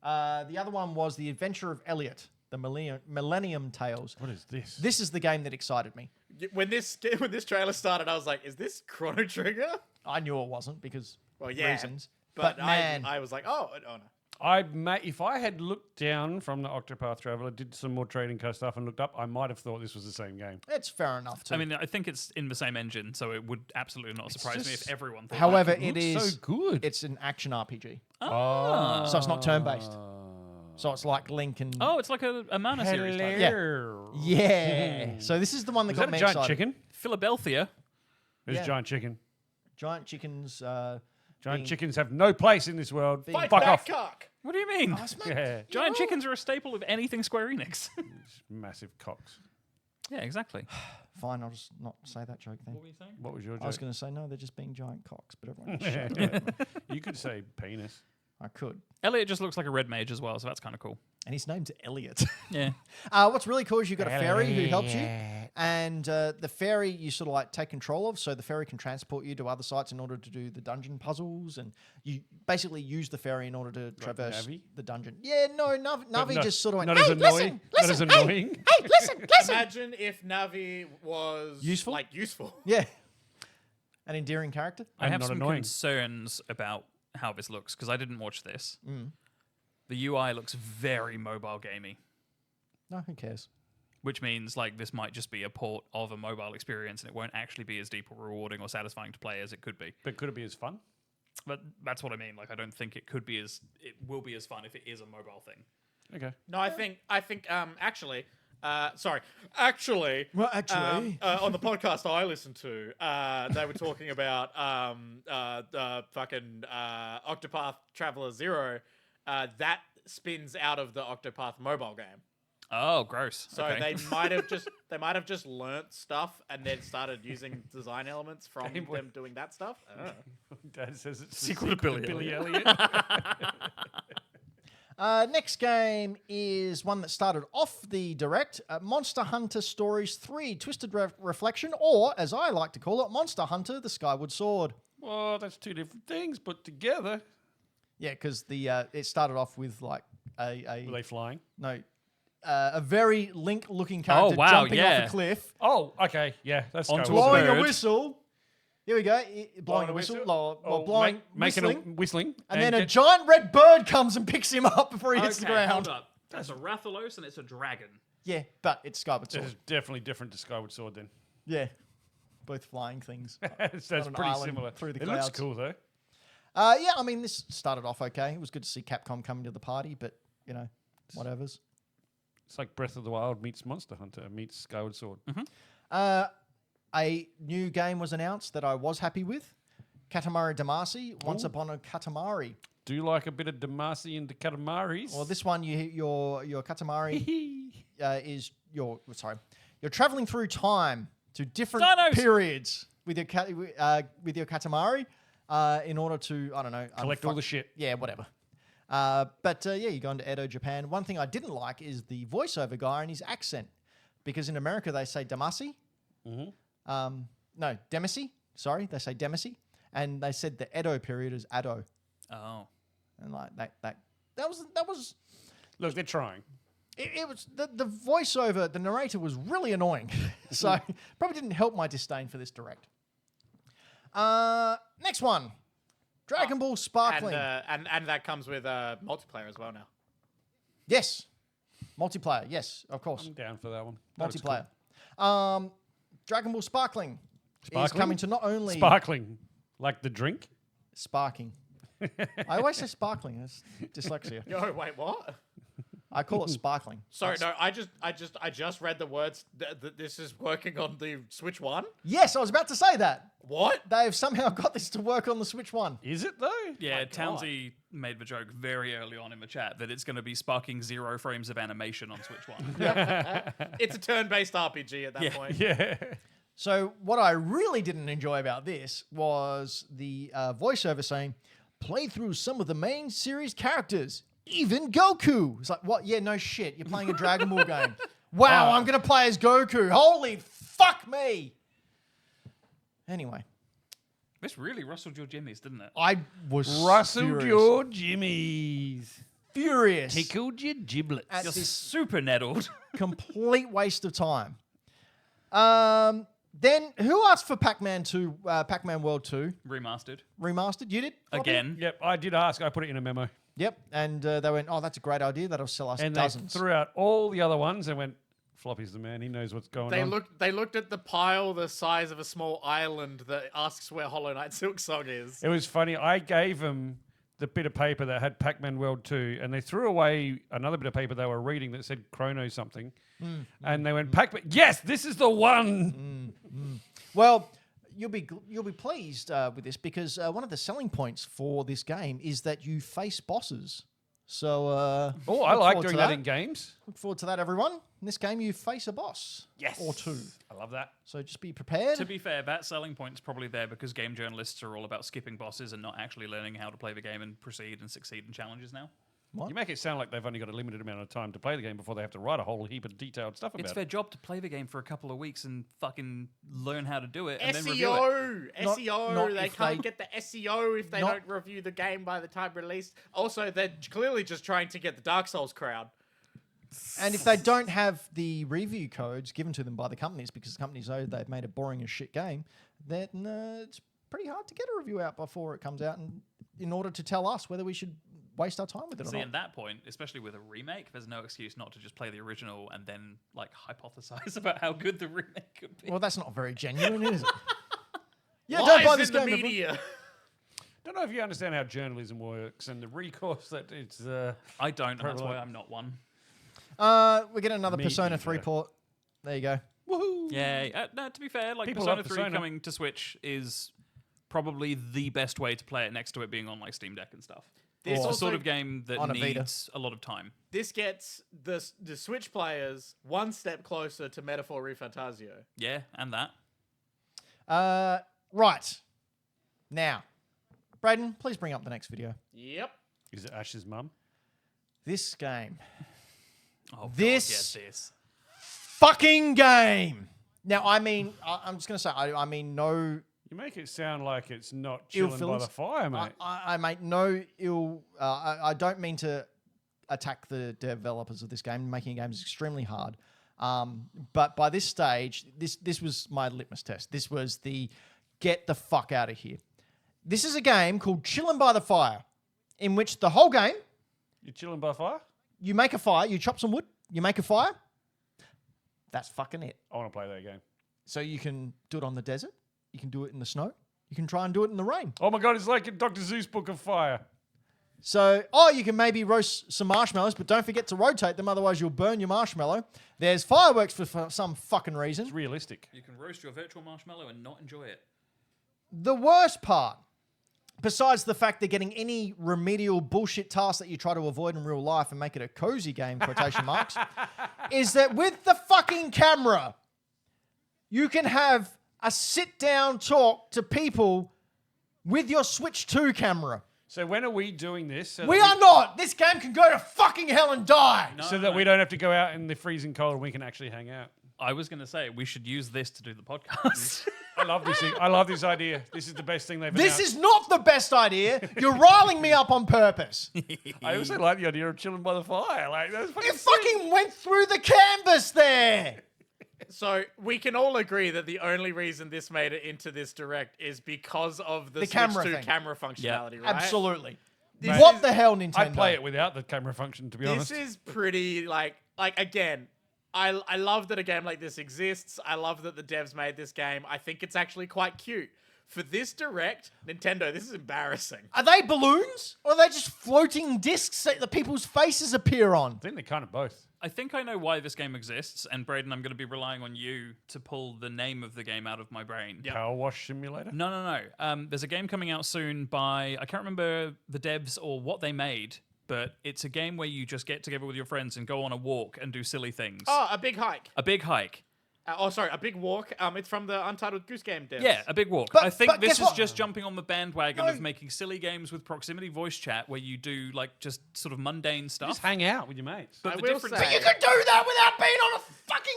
The other one was The Adventure of Elliot, the Millennium Tales. What is this? This is the game that excited me. When this trailer started, I was like, "Is this Chrono Trigger?" I knew it wasn't because Well, yeah, reasons. But man, I was like, "Oh no." If I had looked down from the Octopath Traveler, did some more trading card stuff and looked up, I might have thought this was the same game. it's fair enough too. I mean, I think it's in the same engine, so it would absolutely not surprise me just- if everyone thought however, that. it looks is so good. It's an action RPG, Ah. so it's not turn-based. So it's like Link and Oh, it's like a Mana series type. yeah. So this is the one that Is got that a me giant excited. chicken? Philadelphia. There's Yeah. giant chicken. Giant chickens. Giant being- chickens have no place in this world. Fight Fuck that off. cock. What do you mean? Oh, it's Yeah. Giant chickens are a staple of anything Square Enix. Massive cocks. yeah, exactly. Fine, I'll just not say that joke then. What were you saying? What was your I was joke? going to say no, they're just being giant cocks, but everyone just shut up. You could say penis. I could. Elliot just looks like a red mage as well, so that's kind of cool. And his name's Elliot. Yeah. What's really cool is you've got a fairy who helps you, and the fairy you sort of like take control of, so the fairy can transport you to other sites in order to do the dungeon puzzles, and you basically use the fairy in order to traverse Navi? the dungeon. Yeah, no, Navi no- just sort of went, not hey, as annoying. listen, Not as listen, annoying. hey, listen. Imagine if Navi was Useful? useful. Yeah. An endearing character. I And have not some annoying. concerns about how this looks because I didn't watch this. The UI looks very mobile gamey, No, who cares? which means like this might just be a port of a mobile experience and it won't actually be as deep or rewarding or satisfying to play as it could be. But could it be as fun? But that's what I mean. Like I don't think it could be as it will be as fun if it is a mobile thing. Okay. No, I think actually, Well, actually. on the podcast I listened to, they were talking about fucking Octopath Traveler 0. That spins out of the Octopath mobile game. Oh, gross. So okay. they might have just learnt stuff and then started using design elements from Game Boy. them doing that stuff. I don't know. Dad says it's the Sequel to Billy Elliot. Next game is one that started off the direct, Monster Hunter Stories 3 Twisted Reflection, or as I like to call it, Monster Hunter The Skyward Sword. Well, that's two different things put together. Yeah, because it started off with like a Were they flying? very Link-looking character wow, jumping off yeah. a cliff, Oh, okay. Yeah, that's Onto Skyward a Sword. blowing a bird. whistle. Here we go, blowing a whistle, blowing, making whistling, a whistling. and then a giant red bird comes and picks him up before he hits the Okay, ground. hold up. That's a Rathalos and it's a dragon. Yeah, but it's Skyward This Sword. is definitely different to Skyward Sword then. Yeah, both flying things. That's on an pretty island similar. through the It looks clouds. cool though. Yeah, I mean, this started off okay. It was good to see Capcom coming to the party, but, you know, whatevers. It's like Breath of the Wild meets Monster Hunter meets Skyward Sword. A new game was announced that I was happy with. Katamari Damacy, Once Upon a Katamari. Do you like a bit of Damacy and the Katamaris? Well, this one, your Katamari is you're traveling through time to different Dinos! periods with your Katamari in order to, I don't know, collect all the shit. Yeah, whatever. You go into Edo, Japan. One thing I didn't like is the voiceover guy and his accent, because in America they say Damacy. No, Demacy. Sorry, they say Demacy, and they said the Edo period is Ado, Oh. and like that was. Look, they're trying. It was the voiceover, the narrator was really annoying, so probably didn't help my disdain for this direct. Next one, Dragon Ball Sparkling. And that comes with multiplayer as well now. Yes, multiplayer. Yes, of course, I'm down for that one. multiplayer. Dragon Ball Sparkling is Sparkling? coming to not only Sparkling, like the drink. sparking. I always say sparkling. It's dyslexia. Yo, wait, what? I call it sparkling. Sorry, no, I just read the words. This is working on the Switch One. Yes, I was about to say that. What? They've somehow got this to work on the Switch One. Is it though? Yeah, God. Townsy made the joke very early on in the chat that it's going to be sparking 0 frames of animation on Switch 1. It's a turn-based RPG at that Yeah. point. Yeah. So what I really didn't enjoy about this was the voiceover saying, play through some of the main series characters, even Goku. It's like, what? Yeah, no shit. You're playing a Dragon Ball game. Wow, I'm going to play as Goku. Holy fuck me. Anyway, This really rustled your jimmies, didn't it? I was Rustled furious. your jimmies. Furious Tickled your giblets. at You're this super nettled. complete waste of time. Then who asked for Pac-Man 2, Pac-Man World 2 Remastered. remastered? You did? Floppy? Again. Yep, I did ask. I put it in a memo. Yep. And they went, oh, that's a great idea. That'll sell us And dozens. they threw out all the other ones and went, Floppy's the man. He knows what's going on. They looked at the pile the size of a small island that asks where Hollow Knight Silksong is. It was funny. I gave them the bit of paper that had Pac-Man World 2, and they threw away another bit of paper they were reading that said Chrono something. And they went, Pac-Man, yes, this is the one. Well, you'll be pleased with this because one of the selling points for this game is that you face bosses. So, Oh, I look like forward doing to that in games. Look forward to that, everyone. In this game, you face a boss. Yes. Or two. I love that. So just be prepared. To be fair, that selling point's probably there because game journalists are all about skipping bosses and not actually learning how to play the game and proceed and succeed in challenges now. What? You make it sound like they've only got a limited amount of time to play the game before they have to write a whole heap of detailed stuff about It's it. their job to play the game for a couple of weeks and fucking learn how to do it and then review it. SEO, Not they if can't they- get the SEO if they not- don't review the game by the time released. Also, they're clearly just trying to get the Dark Souls crowd. And if they don't have the review codes given to them by the companies because the companies know they've made a boring as shit game, then it's pretty hard to get a review out before it comes out and in order to tell us whether we should waste our time with it or See, not. at that point, especially with a remake, there's no excuse not to just play the original and then like hypothesize about how good the remake could be. Well, that's not very genuine, is it? Yeah, Lies don't buy this in the game. everyone. media. Don't know if you understand how journalism works and the recourse that it's... I don't, and that's why Prevalent. I'm not one. We get another Me Persona either. 3 port. There you go. Woohoo! Yeah, no, to be fair, like People Persona love 3 Persona. coming to Switch is probably the best way to play it next to it being on like Steam Deck and stuff. This It's the also- sort of game that on a Vita. needs a lot of time. This gets the Switch players one step closer to Metaphor Refantasio. Yeah, and that. Right. Now, Brayden, please bring up the next video. Yep. Is it Ash's mum? This game. Oh, This- God, yeah, this. Fucking game! Now, I mean, I'm just going to say, I mean, no... You make it sound like it's not Ill chilling by feelings? the fire, mate. I make no ill... I don't mean to attack the developers of this game. Making a game is extremely hard. But by this stage, this was my litmus test. This was the get the fuck out of here. This is a game called Chillin' by the Fire, in which the whole game, You're chilling by fire? you make a fire, you chop some wood, you make a fire. That's fucking it. I want to play that game. So you can do it on the desert. You can do it in the snow. You can try and do it in the rain. Oh my god, it's like in Dr. Zeus Book of Fire. So, you can maybe roast some marshmallows, but don't forget to rotate them, otherwise you'll burn your marshmallow. There's fireworks for some fucking reason. It's realistic. You can roast your virtual marshmallow and not enjoy it. The worst part besides the fact they're getting any remedial bullshit tasks that you try to avoid in real life and make it a cozy game, quotation marks, is that with the fucking camera, you can have a sit-down talk to people with your Switch 2 camera. So when are we doing this? So We are not! This game can go to fucking hell and die! So that we don't have to go out in the freezing cold and we can actually hang out. I was going to say we should use this to do the podcast. I love this thing. I love this idea. This is the best thing they've This announced. is not the best idea. You're riling me up on purpose. I also like the idea of chilling by the fire. Like that's fucking It fucking went through the canvas there! So we can all agree that the only reason this made it into this direct is because of the Switch camera 2 thing. camera functionality, right? Absolutely. This What is- the hell, Nintendo? I'd play it without the camera function, to be This honest. is pretty like again. I love that a game like this exists. I love that the devs made this game. I think it's actually quite cute. For this direct, Nintendo, this is embarrassing. Are they balloons? Or are they just floating discs that the people's faces appear on? I think they're kind of both. I think I know why this game exists, and Brayden, I'm going to be relying on you to pull the name of the game out of my brain. Power Wash Simulator? No. There's a game coming out soon by, I can't remember the devs or what they made, but it's a game where you just get together with your friends and go on a walk and do silly things. Oh, a big hike. A big hike. A big walk. It's from the Untitled Goose Game devs. Yeah, a big walk. But- I think but this guess is what? just jumping on the bandwagon No. of making silly games with proximity voice chat where you do like just sort of mundane stuff. Just hang out with your mates. But I the will difference say- You could do that without being on a fucking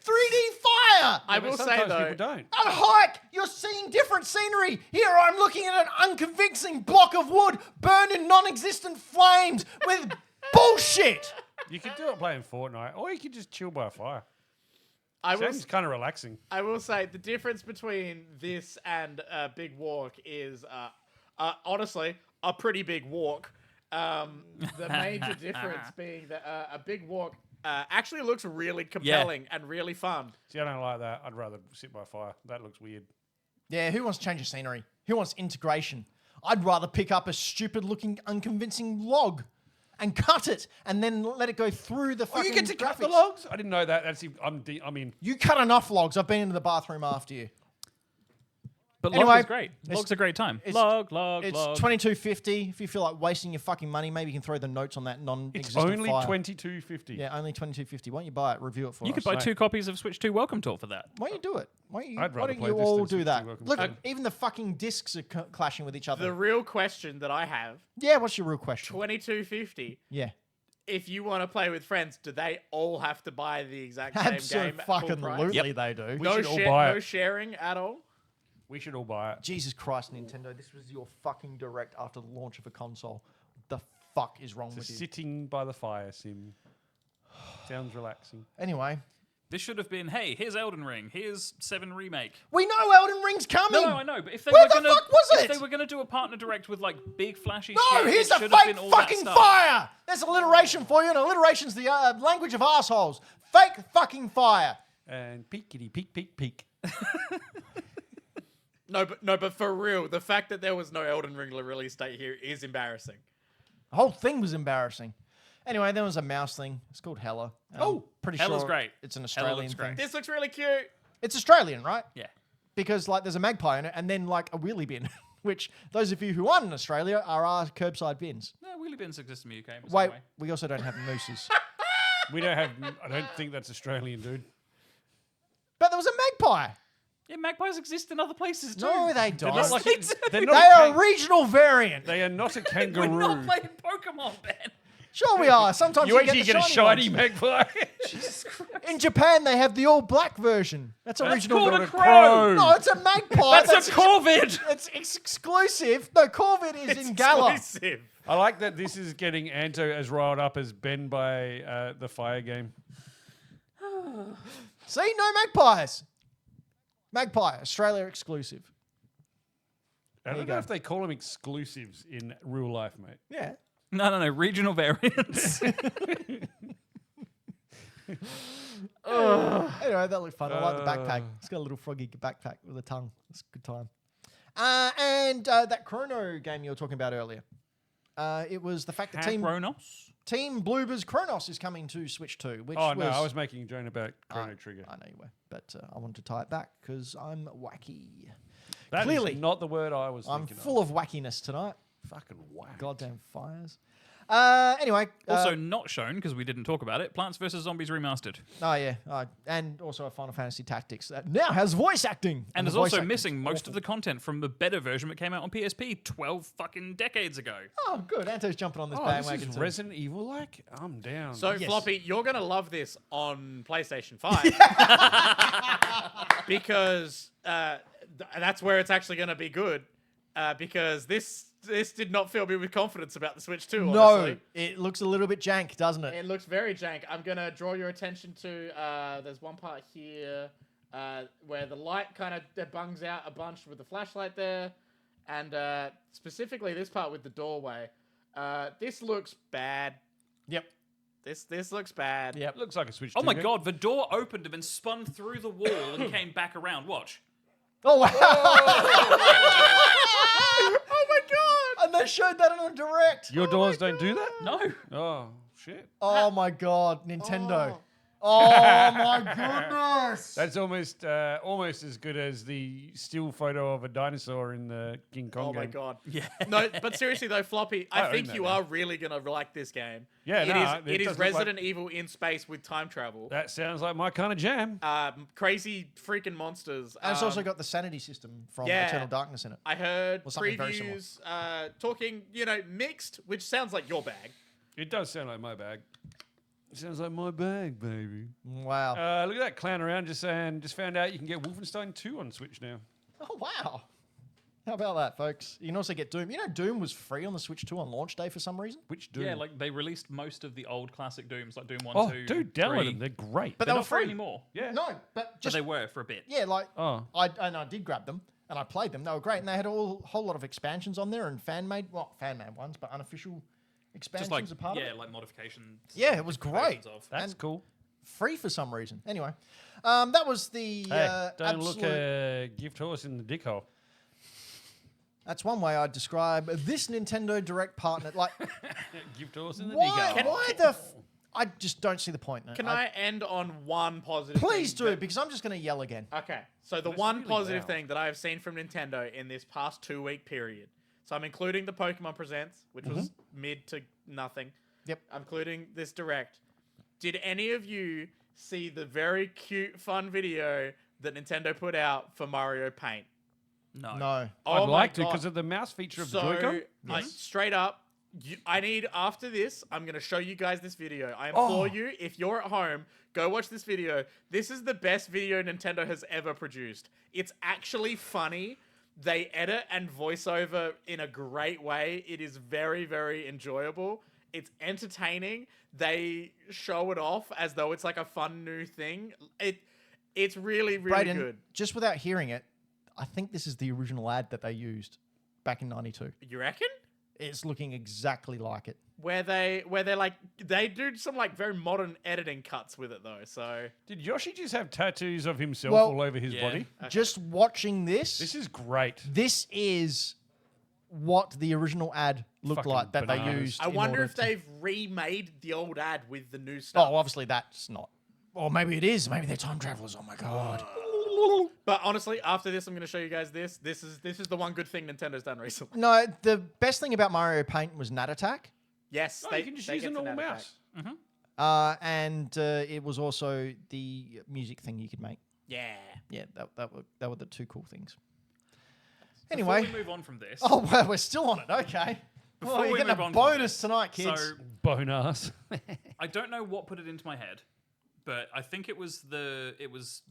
3D fire! I But will say sometimes though, people don't. A hike! You're seeing different scenery! Here I'm looking at an unconvincing block of wood burned in non-existent flames with bullshit! You could do it playing Fortnite, or you could just chill by a fire. I will Sounds kind of relaxing. I will say the difference between this and a big walk is, honestly, a pretty big walk. The major difference being that a big walk actually looks really compelling and really fun. See, I don't like that. I'd rather sit by a fire. That looks weird. Yeah, who wants to change of scenery? Who wants integration? I'd rather pick up a stupid-looking, unconvincing log and cut it, and then let it go through the Oh, fucking you get to cut the graphics. logs? I didn't know that. That's I mean, You cut enough logs. I've been into the bathroom after you. But Anyway, log is great. it's- Log's a great time. it's- Log. It's log. $22.50. If you feel like wasting your fucking money, maybe you can throw the notes on that it's non-existent only fire. $22.50. Yeah, only $22.50. Why don't you buy it? Review it for You us. could buy mate. 2 copies of Switch 2 Welcome Tour for that. Why don't you do it? Why don't you, I'd why rather don't play you this all than do Switch that? 2 Welcome Look, Tour. even the fucking discs are clashing with each other. The real question that I have, Yeah, what's your real question? $22.50. Yeah. If you want to play with friends, do they all have to buy the exact same game at full price? Absolutely, they do. We should all buy No it. sharing at all? We should all buy it. Jesus Christ, Nintendo, this was your fucking direct after the launch of a console. What the fuck is wrong It's with a you? sitting by the fire sim. Sounds relaxing. Anyway, This should have been, hey, here's Elden Ring. Here's 7 Remake. we know Elden Ring's coming. No, I know, but if they Where were the gonna, fuck was if it? they were gonna do a partner direct with like big flashy No, shit, here's it a should have fake been all that fucking stuff. fire. There's alliteration for you, and alliteration's the language of assholes. Fake fucking fire. And peekity peek peek peek. No, but for real, the fact that there was no Elden Ring release date here is embarrassing. The whole thing was embarrassing. Anyway, there was a mouse thing. It's called Hella. Pretty Hella's sure great. it's an Hella Australian looks thing. great. This looks really cute. It's Australian, right? Yeah. Because like there's a magpie in it, and then like a wheelie bin, which those of you who aren't in Australia are our curbside bins. No, wheelie bins exist in the UK. but Wait, anyway. we also don't have mooses. We don't have. I don't think that's Australian, dude. But there was a magpie. Yeah, magpies exist in other places too. No, they don't. They're not like. They do. They're They not. are a a kang- regional variant. They are not a We're kangaroo. not playing Pokemon, Ben. Sure, we are. Sometimes You you actually get, get the a shiny ones. magpie. In Japan, they have the all black version. That's a That's regional called a variant. crow. No, it's a magpie. That's a Corvid. It's exclusive. No, Corvid is in Gala. Exclusive. I like that this is getting Anto as riled up as Ben by the fire game. See, no magpies. Magpie, Australia exclusive. I you don't know go. if they call them exclusives in real life, mate. Yeah. No, regional variants. Anyway, that looked fun. I like the backpack. It's got a little froggy backpack with a tongue. It's a good time. And that Chrono game you were talking about earlier. It was the fact that Team Bloober's Chronos is coming to Switch 2. Which Oh, no, I was making a joke about Chrono Trigger. I know you were. But I wanted to tie it back because I'm wacky. That is Clearly. not the word I was I'm thinking full of wackiness tonight. Fucking whack. Goddamn fires. Anyway. Also not shown, because we didn't talk about it, Plants vs. Zombies Remastered. Oh, yeah. And also a Final Fantasy Tactics that now has voice acting. And the is voice also acting's missing most awful. of the content from the better version that came out on PSP 12 fucking decades ago. Oh, good. Anto's jumping on this Oh, bandwagon. this is too. Resident Evil-like? I'm down. So, Yes. Floppy, you're going to love this on PlayStation 5. Because that's where it's actually going to be good. Because this did not fill me with confidence about the Switch 2, No, honestly. it looks a little bit jank, doesn't it? It looks very jank. I'm going to draw your attention to, there's one part here where the light kind of bungs out a bunch with the flashlight there. And specifically this part with the doorway. This looks bad. Yep. This looks bad. Yep. Looks like a Switch 2 Oh my game. god, the door opened and then spun through the wall and came back around. Watch. Oh, wow. Oh my god! And they showed that on a direct. Your doors don't do that? No. Oh, shit. Oh, my God. Nintendo. Oh. Oh, my goodness. That's almost as good as the still photo of a dinosaur in the King Kong Oh my game. god. Yeah. No, but seriously though, Floppy, I I own think that you now. are really gonna like this game. Yeah, it no, is. It is does look like- Resident Evil in space with time travel. That sounds like my kind of jam. Crazy freaking monsters. And it's also got the sanity system from yeah. Eternal Darkness in it. I heard Or something very similar. previews talking, mixed, which sounds like your bag. It does sound like my bag. It sounds like my bag, baby. Wow. Look at that clown around just saying, just found out you can get Wolfenstein 2 on Switch now. Oh, wow. How about that, folks? You can also get Doom. You know, Doom was free on the Switch 2 on launch day for some reason? Which Doom? Yeah, like they released most of the old classic Dooms, like Doom 1, oh, 2, dude, download 3. them. They're great. But They're they were not free free. anymore. yeah. No, but But just... they were for a bit. Yeah, like, Oh. I did grab them, and I played them. They were great, and they had a whole lot of expansions on there, and fan-made ones, but unofficial expansions Just like, are part of yeah, it. like modifications. Yeah, it was great. versions of. That's and- cool. Free for some reason. Anyway, that was the Hey, don't look absolute... a gift horse in the dick hole. That's one way I'd describe this Nintendo Direct partner. Like, Gift horse in the dick why? hole. Why the? I just don't see the point. In it. Can I end on one positive? Please thing do, that- because I'm just going to yell again. Okay, so the That's one really positive loud. thing that I have seen from Nintendo in this past 2-week period. So I'm including the Pokemon Presents, which was mid to nothing. Yep. I'm including this Direct. Did any of you see the very cute, fun video that Nintendo put out for Mario Paint? No. No. Oh I'd my like to God. because of the mouse feature of the So, Joy-Con. like, straight up, I need, after this, I'm going to show you guys this video. I Oh. implore you, if you're at home, go watch this video. This is the best video Nintendo has ever produced. It's actually funny. They edit and voiceover in a great way. It is very, very enjoyable. It's entertaining. They show it off as though it's like a fun new thing. It's really, really Brayden, good. just without hearing it, I think this is the original ad that they used back in '92. You reckon? It's looking exactly like it. Where they like they do some like very modern editing cuts with it though. So Did Yoshi just have tattoos of himself Well, all over his yeah. body? Just watching this, This is great. this is what the original ad looked Fucking like that they bananas. used. I in wonder order if to- they've remade the old ad with the new stuff. Oh, obviously that's not. Or maybe it is. Maybe they're time travelers. Oh my god. But honestly, after this, I'm going to show you guys this. This is the one good thing Nintendo's done recently. No, the best thing about Mario Paint was Nat Attack. Yes, No, they you can just they use a get to normal Nat Attack. mouse. And it was also the music thing you could make. Yeah. Yeah, that were the two cool things. Before Anyway. we move on from this, Oh, well, we're still on it. Okay. Before Well, you're we getting move a on from bonus tonight, kids. so Bone ass. I don't know what put it into my head, but I think it was the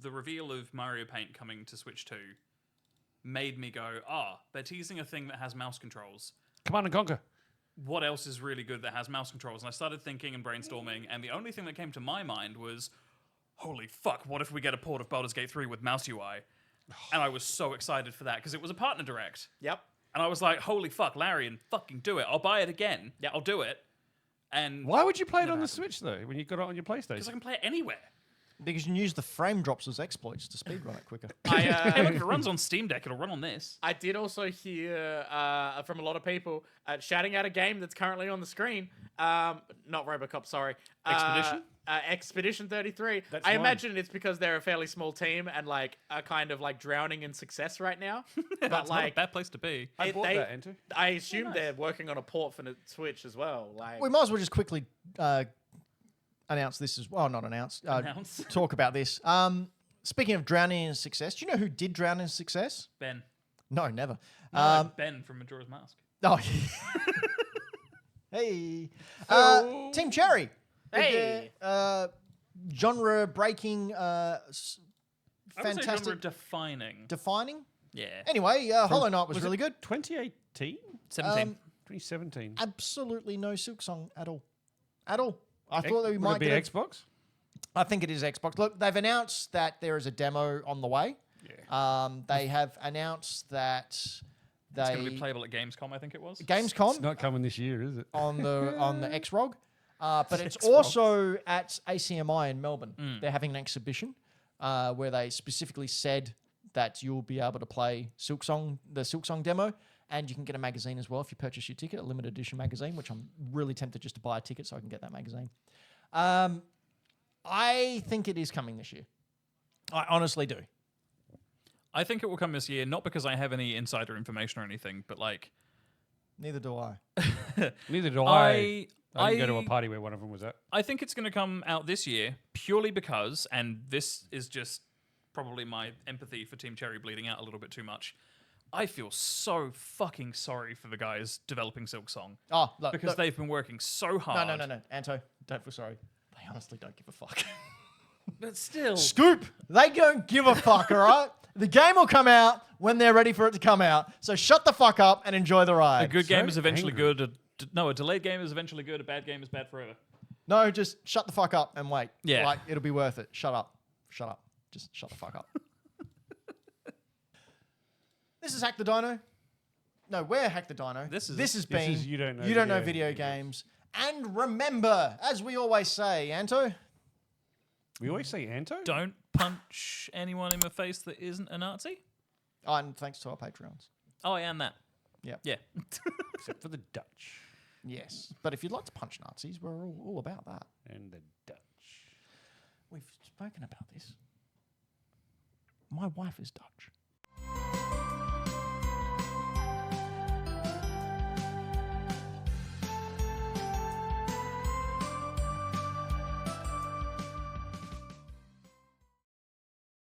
reveal of Mario Paint coming to Switch 2 made me go, they're teasing a thing that has mouse controls. Command and Conquer. What else is really good that has mouse controls? And I started thinking and brainstorming, and the only thing that came to my mind was, holy fuck, what if we get a port of Baldur's Gate 3 with mouse UI? And I was so excited for that because it was a partner direct. Yep. And I was like, holy fuck, Larian, fucking do it. I'll buy it again. Yeah, I'll do it. And Why would you play it Never on the happened. Switch though when you got it on your because I PlayStation? can play it anywhere. Because you can use the frame drops as exploits to speedrun it quicker. Hey, look, if it runs on Steam Deck, it'll run on this. I did also hear from a lot of people shouting out a game that's currently on the screen. Not RoboCop, sorry. Expedition? Expedition 33. That's I mine. imagine it's because they're a fairly small team and like are kind of like drowning in success right now. But That's not a like, bad place to be. I bought that, Anto. I assume they're working on a port for the Switch as well. Like, We might as well just quickly announce this as well. Not announce. Announce. Talk about this. Speaking of drowning in success, do you know who did drown in success? Ben. No, never. Ben from Majora's Mask. Oh, hey. Team Cherry. With Hey. their, genre-breaking, I would say fantastic, genre defining. defining. Yeah. Anyway, Hollow Knight was really good. 2018? 17. 2017. Absolutely no Silk Song at all. At all. I thought that we Would might it be get Xbox? I think it is Xbox. Look, they've announced that there is a demo on the way. Yeah. They have announced that It's going to be they playable at Gamescom, I think it was. It's Gamescom not coming this year, is it? on the Xrog, but it's Xrog. also at ACMI in Melbourne. They're having an exhibition where they specifically said that you'll be able to play the Silk Song demo, and you can get a magazine as well if you purchase your ticket, a limited edition magazine, which I'm really tempted just to buy a ticket so I can get that magazine. I think it is coming this year. I honestly do. I think it will come this year, not because I have any insider information or anything, but like... Neither do I. Neither do I. I didn't go to a I- party where one of them was at. I think it's going to come out this year purely because, and this is just probably my empathy for Team Cherry bleeding out a little bit too much, I feel so fucking sorry for the guys developing Silk Song. Oh, look, Because look. they've been working so hard. No. Anto, don't feel sorry. They honestly don't give a fuck. But still. Scoop! They don't give a fuck, all right? The game will come out when they're ready for it to come out. So shut the fuck up and enjoy the ride. A good game So is eventually angry. good. A delayed game is eventually good. A bad game is bad forever. No, just shut the fuck up and wait. Yeah. Like, it'll be worth it. Shut up. Shut up. Just shut the fuck up. This is Hack the Dino. No, we're Hack the Dino. This is- has been You Don't Know You Don't Know Video Video Games. And remember, as we always say, Anto, We always say Anto? Don't punch anyone in the face that isn't a Nazi. oh, and thanks to our Patreons. Oh, I am that. Yep. Yeah. Except for the Dutch. Yes. But if you'd like to punch Nazis, we're all about that. And the Dutch. We've spoken about this. My wife is Dutch.